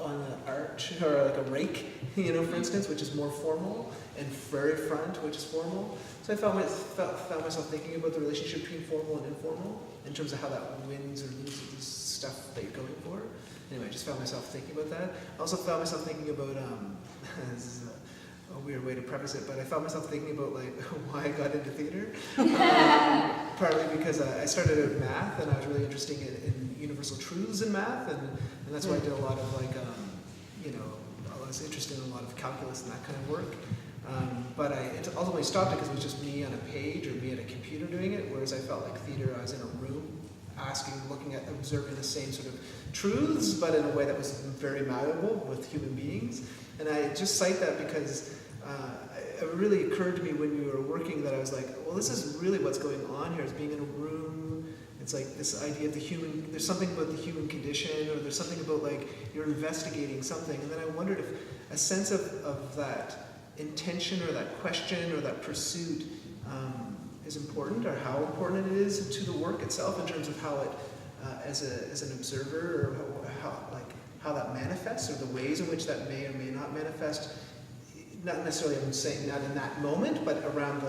on an arch, or like a rake, for instance, which is more formal, and very front, which is formal. So I found myself thinking about the relationship between formal and informal, in terms of how that wins or loses stuff that you're going for. Anyway, I just found myself thinking about that. I also found myself thinking about, this is a weird way to preface it, but I found myself thinking about why I got into theater. Partly because I started at math, and I was really interested in universal truths in math, and that's why I did a lot of I was interested in a lot of calculus and that kind of work. But it ultimately stopped because it was just me on a page or me at a computer doing it, whereas I felt like theater, I was in a room looking at, observing the same sort of truths, but in a way that was very malleable with human beings. And I just cite that because it really occurred to me when we were working that I was like, well, this is really what's going on here, is being in a room. It's like this idea of the human, there's something about the human condition, or there's something about you're investigating something. And then I wondered if a sense of that intention or that question or that pursuit is important, or how important it is to the work itself in terms of how it, as an observer, or how that manifests, or the ways in which that may or may not manifest. Not necessarily, I'm saying not in that moment, but around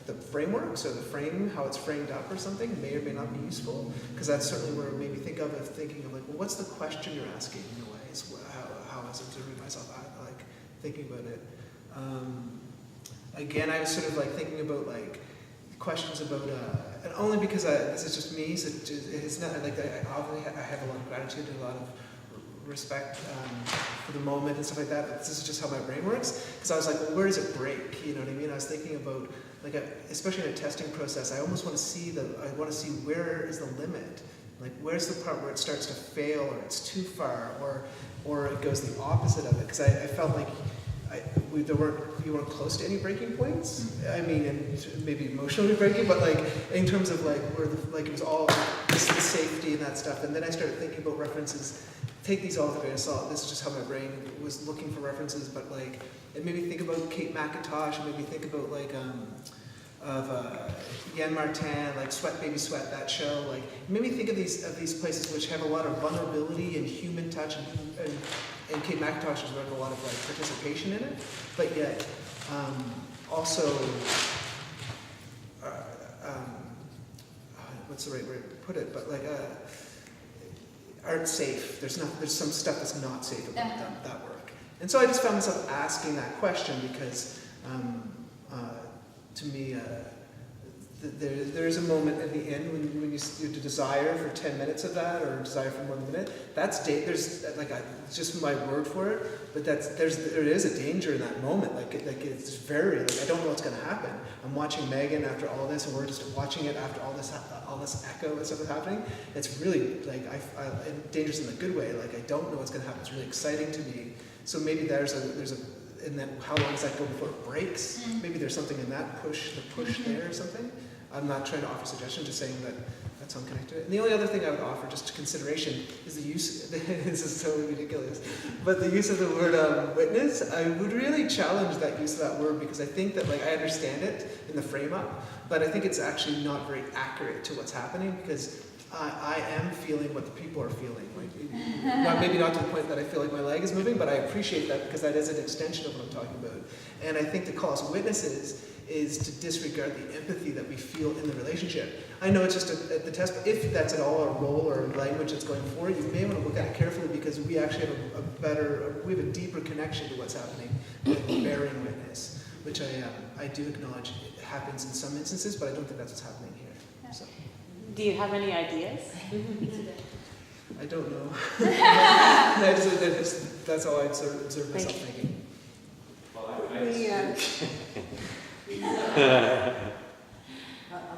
the frameworks or the frame, how it's framed up or something, may or may not be useful. Because that's certainly where it made me think of thinking of well, what's the question you're asking in a way? Is how I was observing myself, thinking about it. Again, I was sort of thinking about questions about, and only because this is just me, so it's not I have a lot of gratitude and a lot of respect for the moment and stuff like that, but this is just how my brain works. Because I was like, well, where does it break? You know what I mean? I was thinking about, like, especially in a testing process, I almost want to see where is the limit? Like, where's the part where it starts to fail, or it's too far, or it goes the opposite of it? Because I felt like we weren't close to any breaking points. I mean, and maybe emotionally breaking, but like in terms of like where it was all the safety and that stuff. And then I started thinking about references. Take these all with a grain of salt. This is just how my brain was looking for references. But like, it made me think about Kate McIntosh. It made me think about like Yann Martin, like Sweat Baby Sweat, that show. Like, it made me think of these places which have a lot of vulnerability and human touch, and Kate McIntosh has like a lot of like participation in it, but yet also what's the right way to put it? But like aren't safe. There's some stuff that's not safe about that work, and so I just found myself asking that question because to me. There is a moment at the end when you desire for 10 minutes of that, or desire for more than a minute. There's like it's just my word for it, but there is a danger in that moment. Like it's very like I don't know what's going to happen. I'm watching Megan after all this, and we're just watching it after all this echo and stuff is happening. It's really like dangerous in a good way. Like I don't know what's going to happen. It's really exciting to me. So maybe there's a and then how long does that go before it breaks? Maybe there's something in that push there or something. I'm not trying to offer suggestion, just saying that that's how I'm connected to it. And the only other thing I would offer, just to consideration, is the use, this is so ridiculous, but the use of the word witness. I would really challenge that use of that word, because I think that, like, I understand it in the frame up, but I think it's actually not very accurate to what's happening, because I am feeling what the people are feeling. Like, maybe not to the point that I feel like my leg is moving, but I appreciate that, because that is an extension of what I'm talking about. And I think to call us witnesses is to disregard the empathy that we feel in the relationship. I know it's just the test, but if that's at all a role or a language that's going forward, you may want to look at it carefully, because we actually have we have a deeper connection to what's happening with bearing witness, which I do acknowledge it happens in some instances, but I don't think that's what's happening here. So. Do you have any ideas? I don't know. That's how I observe myself thinking. I'll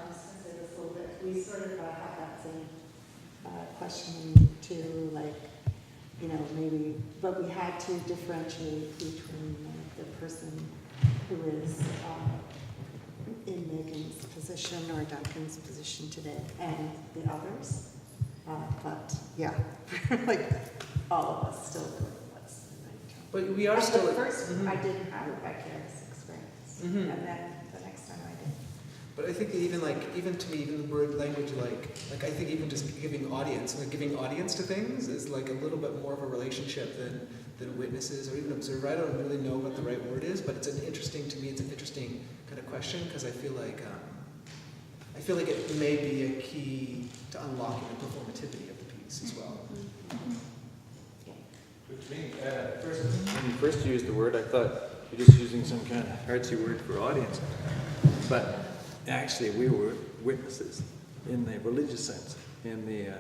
just say this a little bit. We sort of have that same question too, like, you know, maybe, but we had to differentiate between the person who is in Megan's position or Duncan's position today and the others. But yeah, like all of us still doing what's the right term. But we are still. At first, I didn't have a vicarious experience, and then the next time I did. But I think that even to me, even the word language, like I think even just giving audience to things is like a little bit more of a relationship than witnesses or even observer. I don't really know what the right word is, but it's an interesting kind of question, because I feel like it may be a key to unlocking the performativity of the piece as well. Which means, when you first used the word, I thought you're just using some kind of artsy word for audience. But actually, we were witnesses in the religious sense, in the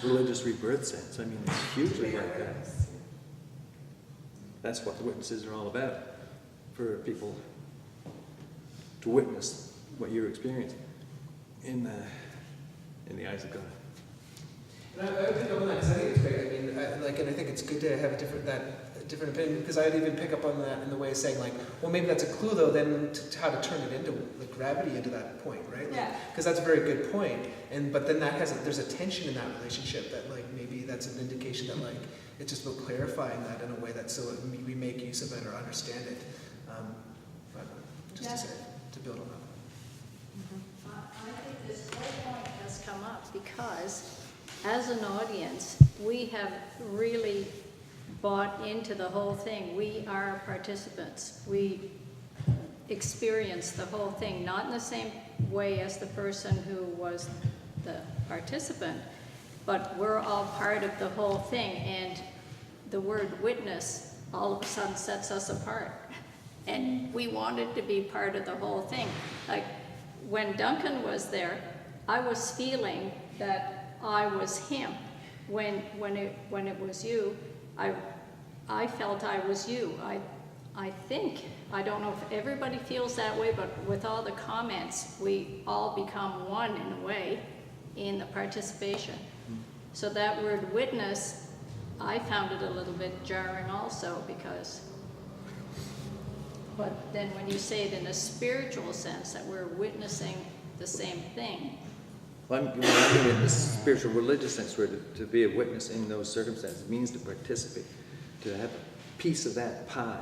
religious rebirth sense. I mean, it's hugely like that. That's what the witnesses are all about, for people to witness what you're experiencing in the eyes of God. And I would pick up on that, because I think it's great. I mean, and I think it's good to have a different opinion, because I'd even pick up on that in the way of saying, like, well, maybe that's a clue, though, then to how to turn it into the gravity into that point, right? Yeah. Because that's a very good point. But then there's a tension in that relationship that, like, maybe that's an indication that, like, it's just about clarifying that in a way that so we make use of it or understand it. But just to say, to build on that. I think this whole point has come up because, as an audience, we have really bought into the whole thing. We are participants. We experience the whole thing, not in the same way as the person who was the participant, but we're all part of the whole thing. And the word witness all of a sudden sets us apart. And we wanted to be part of the whole thing. Like, when Duncan was there, I was feeling that I was him. when it was you, I felt I was you. I think, I don't know if everybody feels that way, but with all the comments, we all become one in a way in the participation. So that word witness, I found it a little bit jarring also, because, but then when you say it in a spiritual sense, that we're witnessing the same thing. Well, I mean in the spiritual religious sense, where to be a witness in those circumstances means to participate, to have a piece of that pie,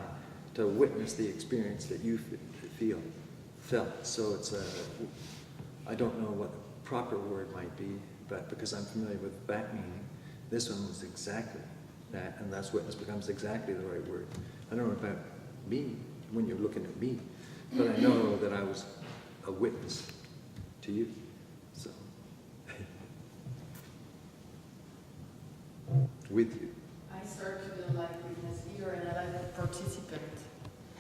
to witness the experience that you felt. So it's I don't know what the proper word might be, but because I'm familiar with that meaning, this one was exactly that, and that's witness becomes exactly the right word. I don't know about me, when you're looking at me, but I know that I was a witness to you. So, with you. I start to feel like witness here and I like participant.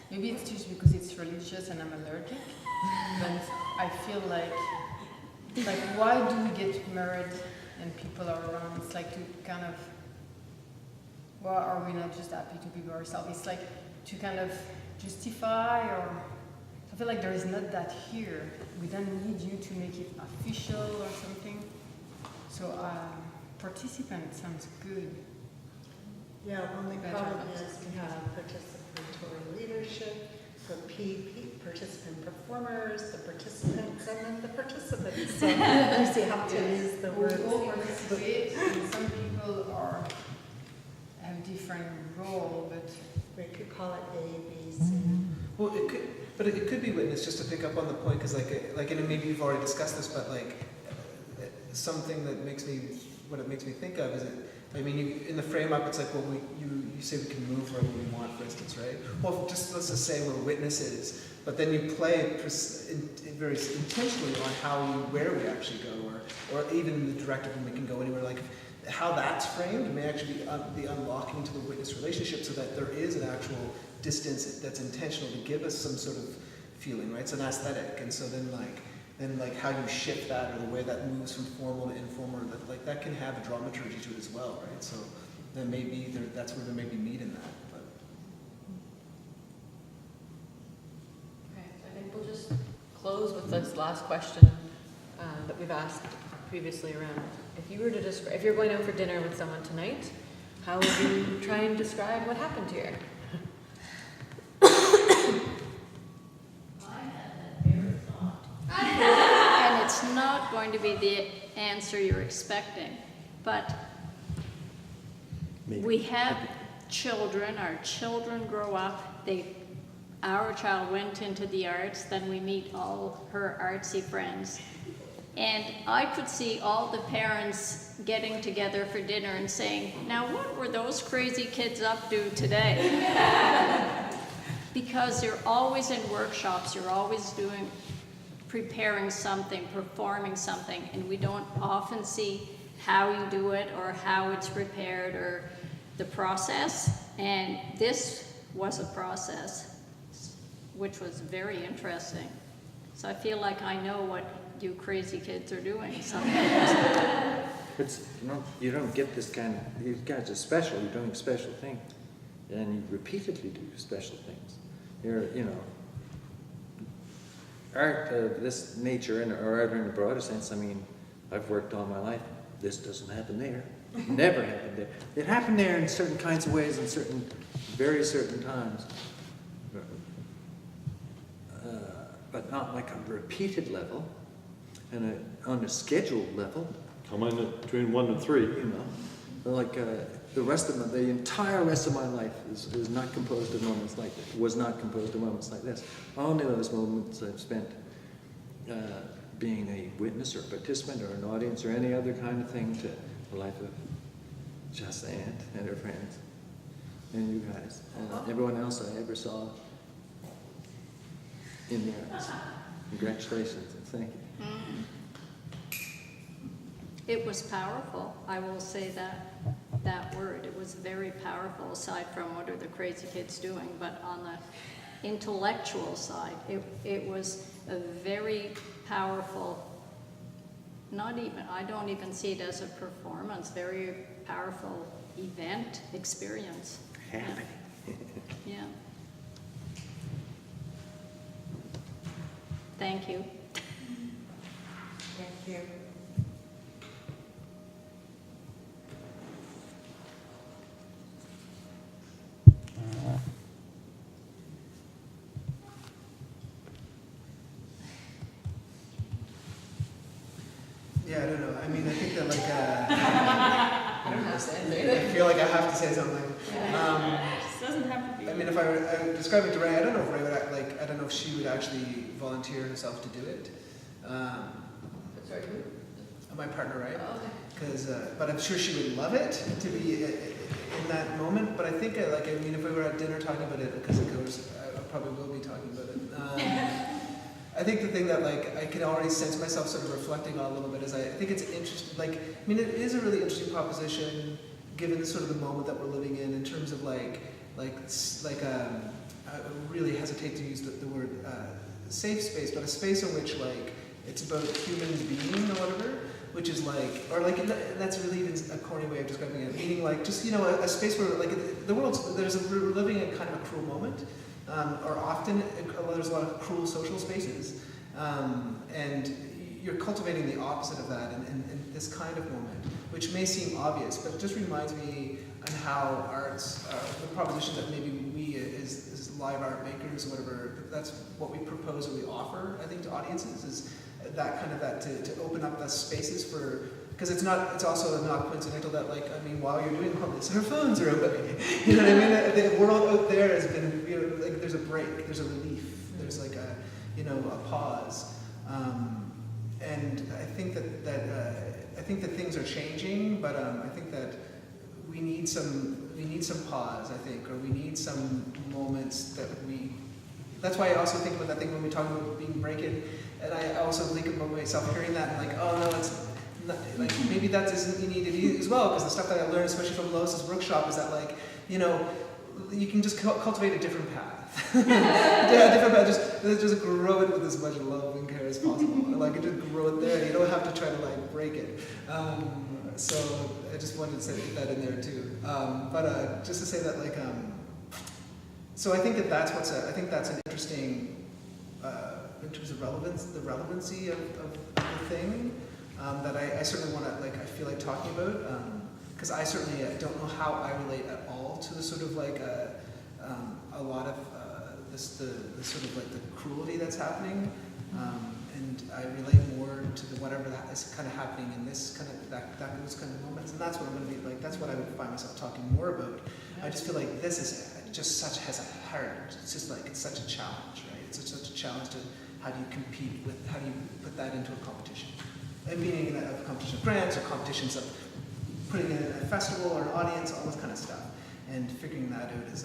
Maybe it's just because it's religious and I'm allergic, but I feel like why do we get married and people are around? It's like to kind of, well, are we not just happy to be by ourselves? It's like to kind of justify, or I feel like there is not that here. We don't need you to make it official or something. So participant sounds good. Yeah, only Better problem than is we have participatory leadership, for participant performers, the participants, and then the participants. So you have to use the We word. all participate, and some people have different role, but We could call it A, B, C. Well, it could be witness, just to pick up on the point, because and maybe you've already discussed this, but something that what it makes me think of is in the frame up, it's like, well, you say we can move wherever we want, for instance, right? Well, let's just say we're witnesses, but then you play very intentionally on where we actually go, or even the directive when we can go anywhere. Like how that's framed may actually be unlocking to the witness relationship, so that there is an actual distance that's intentional to give us some sort of feeling, right? It's an aesthetic, and so then how you shift that, or the way that moves from formal to informal, that can have a dramaturgy to it as well, right? So then maybe that's where there may be meat in that. But. Okay, so I think we'll just close with this last question that we've asked previously around. If you were to describe, if you're going out for dinner with someone tonight, how would you try and describe what happened here? And it's not going to be the answer you're expecting, but we have children, our children grow up, our child went into the arts, then we meet all her artsy friends. And I could see all the parents getting together for dinner and saying, now what were those crazy kids up to today? Because you're always in workshops, you're always preparing something, performing something, and we don't often see how you do it or how it's prepared or the process. And this was a process, which was very interesting. So I feel like I know what you crazy kids are doing sometimes. You don't get this kind of, you guys are special, you're doing special things. And you repeatedly do special things. Art of this nature, or art in a broader sense, I've worked all my life. This doesn't happen there. Never happened there. It happened there in certain kinds of ways, in very certain times. But not like a repeated level, and on a scheduled level. I'm in between 1 and 3. Like the entire rest of my life is not composed of moments like this. Was not composed of moments like this. Only those moments I've spent being a witness or a participant or an audience or any other kind of thing to the life of Just Aunt and her friends and you guys and everyone else I ever saw in the arts. Congratulations and thank you. It was powerful, I will say that word. It was very powerful, aside from what are the crazy kids doing, but on the intellectual side, it was a very powerful I don't even see it as a performance, very powerful event experience. Happy. Yeah. Thank you. Thank you. Yeah, I don't know. I mean, I think that like, I don't have to answer I feel like I have to say something. It just doesn't have to be. I mean, if I were describing it to Ray, I don't know if Ray would I don't know if she would actually volunteer herself to do it. Sorry, who? My partner, right? Oh, okay. Because, but I'm sure she would love it to be in that moment. But I think, I mean, if we were at dinner talking about it, because of course, I probably will be talking about it. I think the thing that like I can already sense myself sort of reflecting on a little bit is I think it's interesting. Like, I mean, it is a really interesting proposition, given the sort of the moment that we're living in terms of I really hesitate to use the word safe space, but a space in which like it's about human being or whatever, which is like, or like that's really even a corny way of describing it. Meaning like just a space where like the world's we're living in kind of a cruel moment. Or often, there's a lot of cruel social spaces, and you're cultivating the opposite of that in this kind of moment, which may seem obvious, but it just reminds me on how arts, the proposition that maybe we as live art makers or whatever, that's what we propose or we offer, I think, to audiences, is that kind of to open up the spaces for. Because it's also not coincidental that while you're doing all this, our phones are opening. You know what I mean? The world out there has been, there's a break, there's a relief, there's like a pause. And I think that things are changing, but I think that we need some pause, I think, or we need some moments that's why I also think about that thing when we talk about being break-in, and I also think about myself hearing that and oh no, it's like maybe that isn't needed as well, because the stuff that I learned, especially from Lois's workshop, is that you can just cultivate a different path. Different path. Just grow it with as much love and care as possible. Just grow it there. You don't have to try to break it. So I just wanted to get that in there too. But just to say that so I think that's I think that's an interesting in terms of relevance, the relevancy of the thing. That I certainly want to I feel like talking about, because I certainly don't know how I relate at all to the sort of a lot of the sort of the cruelty that's happening, and I relate more to whatever that is kind of happening in this kind of those kind of moments, and that's what I'm going to be that's what I would find myself talking more about. I just feel like this is just has a heart. It's just it's such a challenge, right? It's such a challenge to how do you compete with, how do you put that into a competition. And being in a competition of grants or competitions of putting in a festival or an audience, all this kind of stuff. And figuring that out is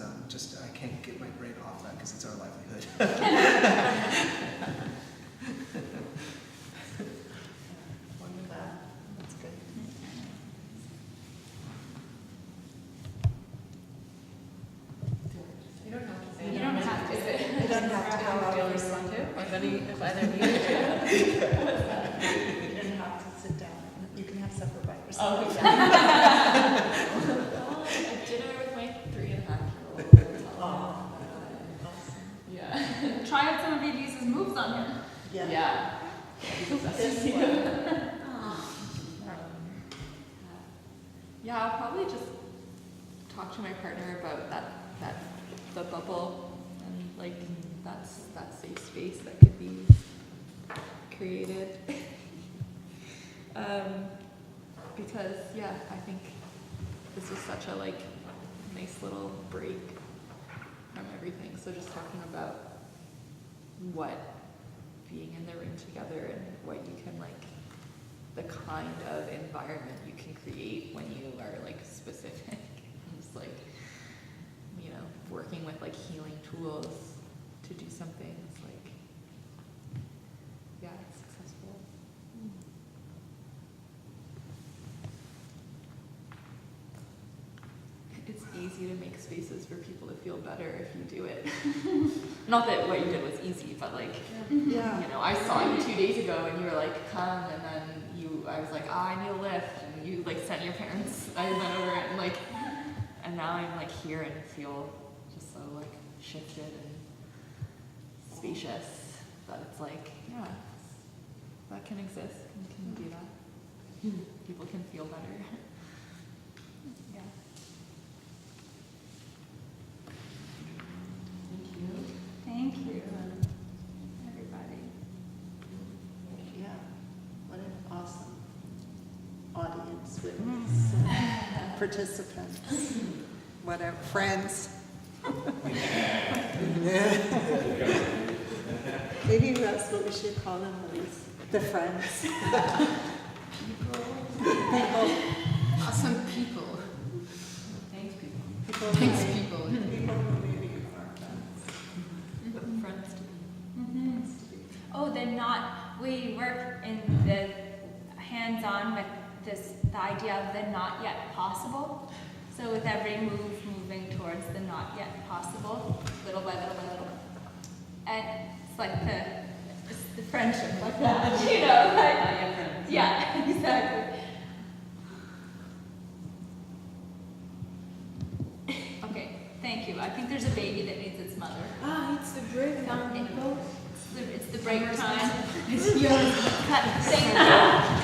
I can't get my brain off that because it's our livelihood. One with that. That's good. You don't have to say. You don't have to say. You don't have to go Feel over you want to, or if either of you. You don't have to sit down. You can have supper by yourself. Oh, yeah. A dinner with my 3.5-year-old. Oh, Yeah. Try out some of AB's moves on him. yeah. Yeah. Yeah, I'll probably just talk to my partner about the bubble and that safe space that could be created. Because I think this is such a nice little break from everything. So just talking about what being in the room together and what you can the kind of environment you can create when you are specific. Just working with healing tools to do something. It's it's successful. It's easy to make spaces for people to feel better if you do it. Not that what you did was easy, but Yeah. I saw you 2 days ago and you were come, and then you I was like, oh, I need a lift, and you like sent your parents. I went over and like, and now I'm like here and feel just so like shifted and spacious. That it's like, yeah, that can exist and can do that. People can feel better. Yeah. Thank you, everybody. Yeah, what an awesome audience with participants, whatever, friends. Maybe that's what we should call them, Elise. The friends. People. Awesome people. Thanks, people. Thanks, people. People who maybe are friends. Friends to be. Oh, then we work in the hands-on with the idea of the not yet possible. So with every move, moving towards the not yet possible, little by little by little. And it's like the friendship like that, you know, like, yeah, exactly. Okay, thank you. I think there's a baby that needs its mother. Ah, it's the break time. It's the break time. Thank you.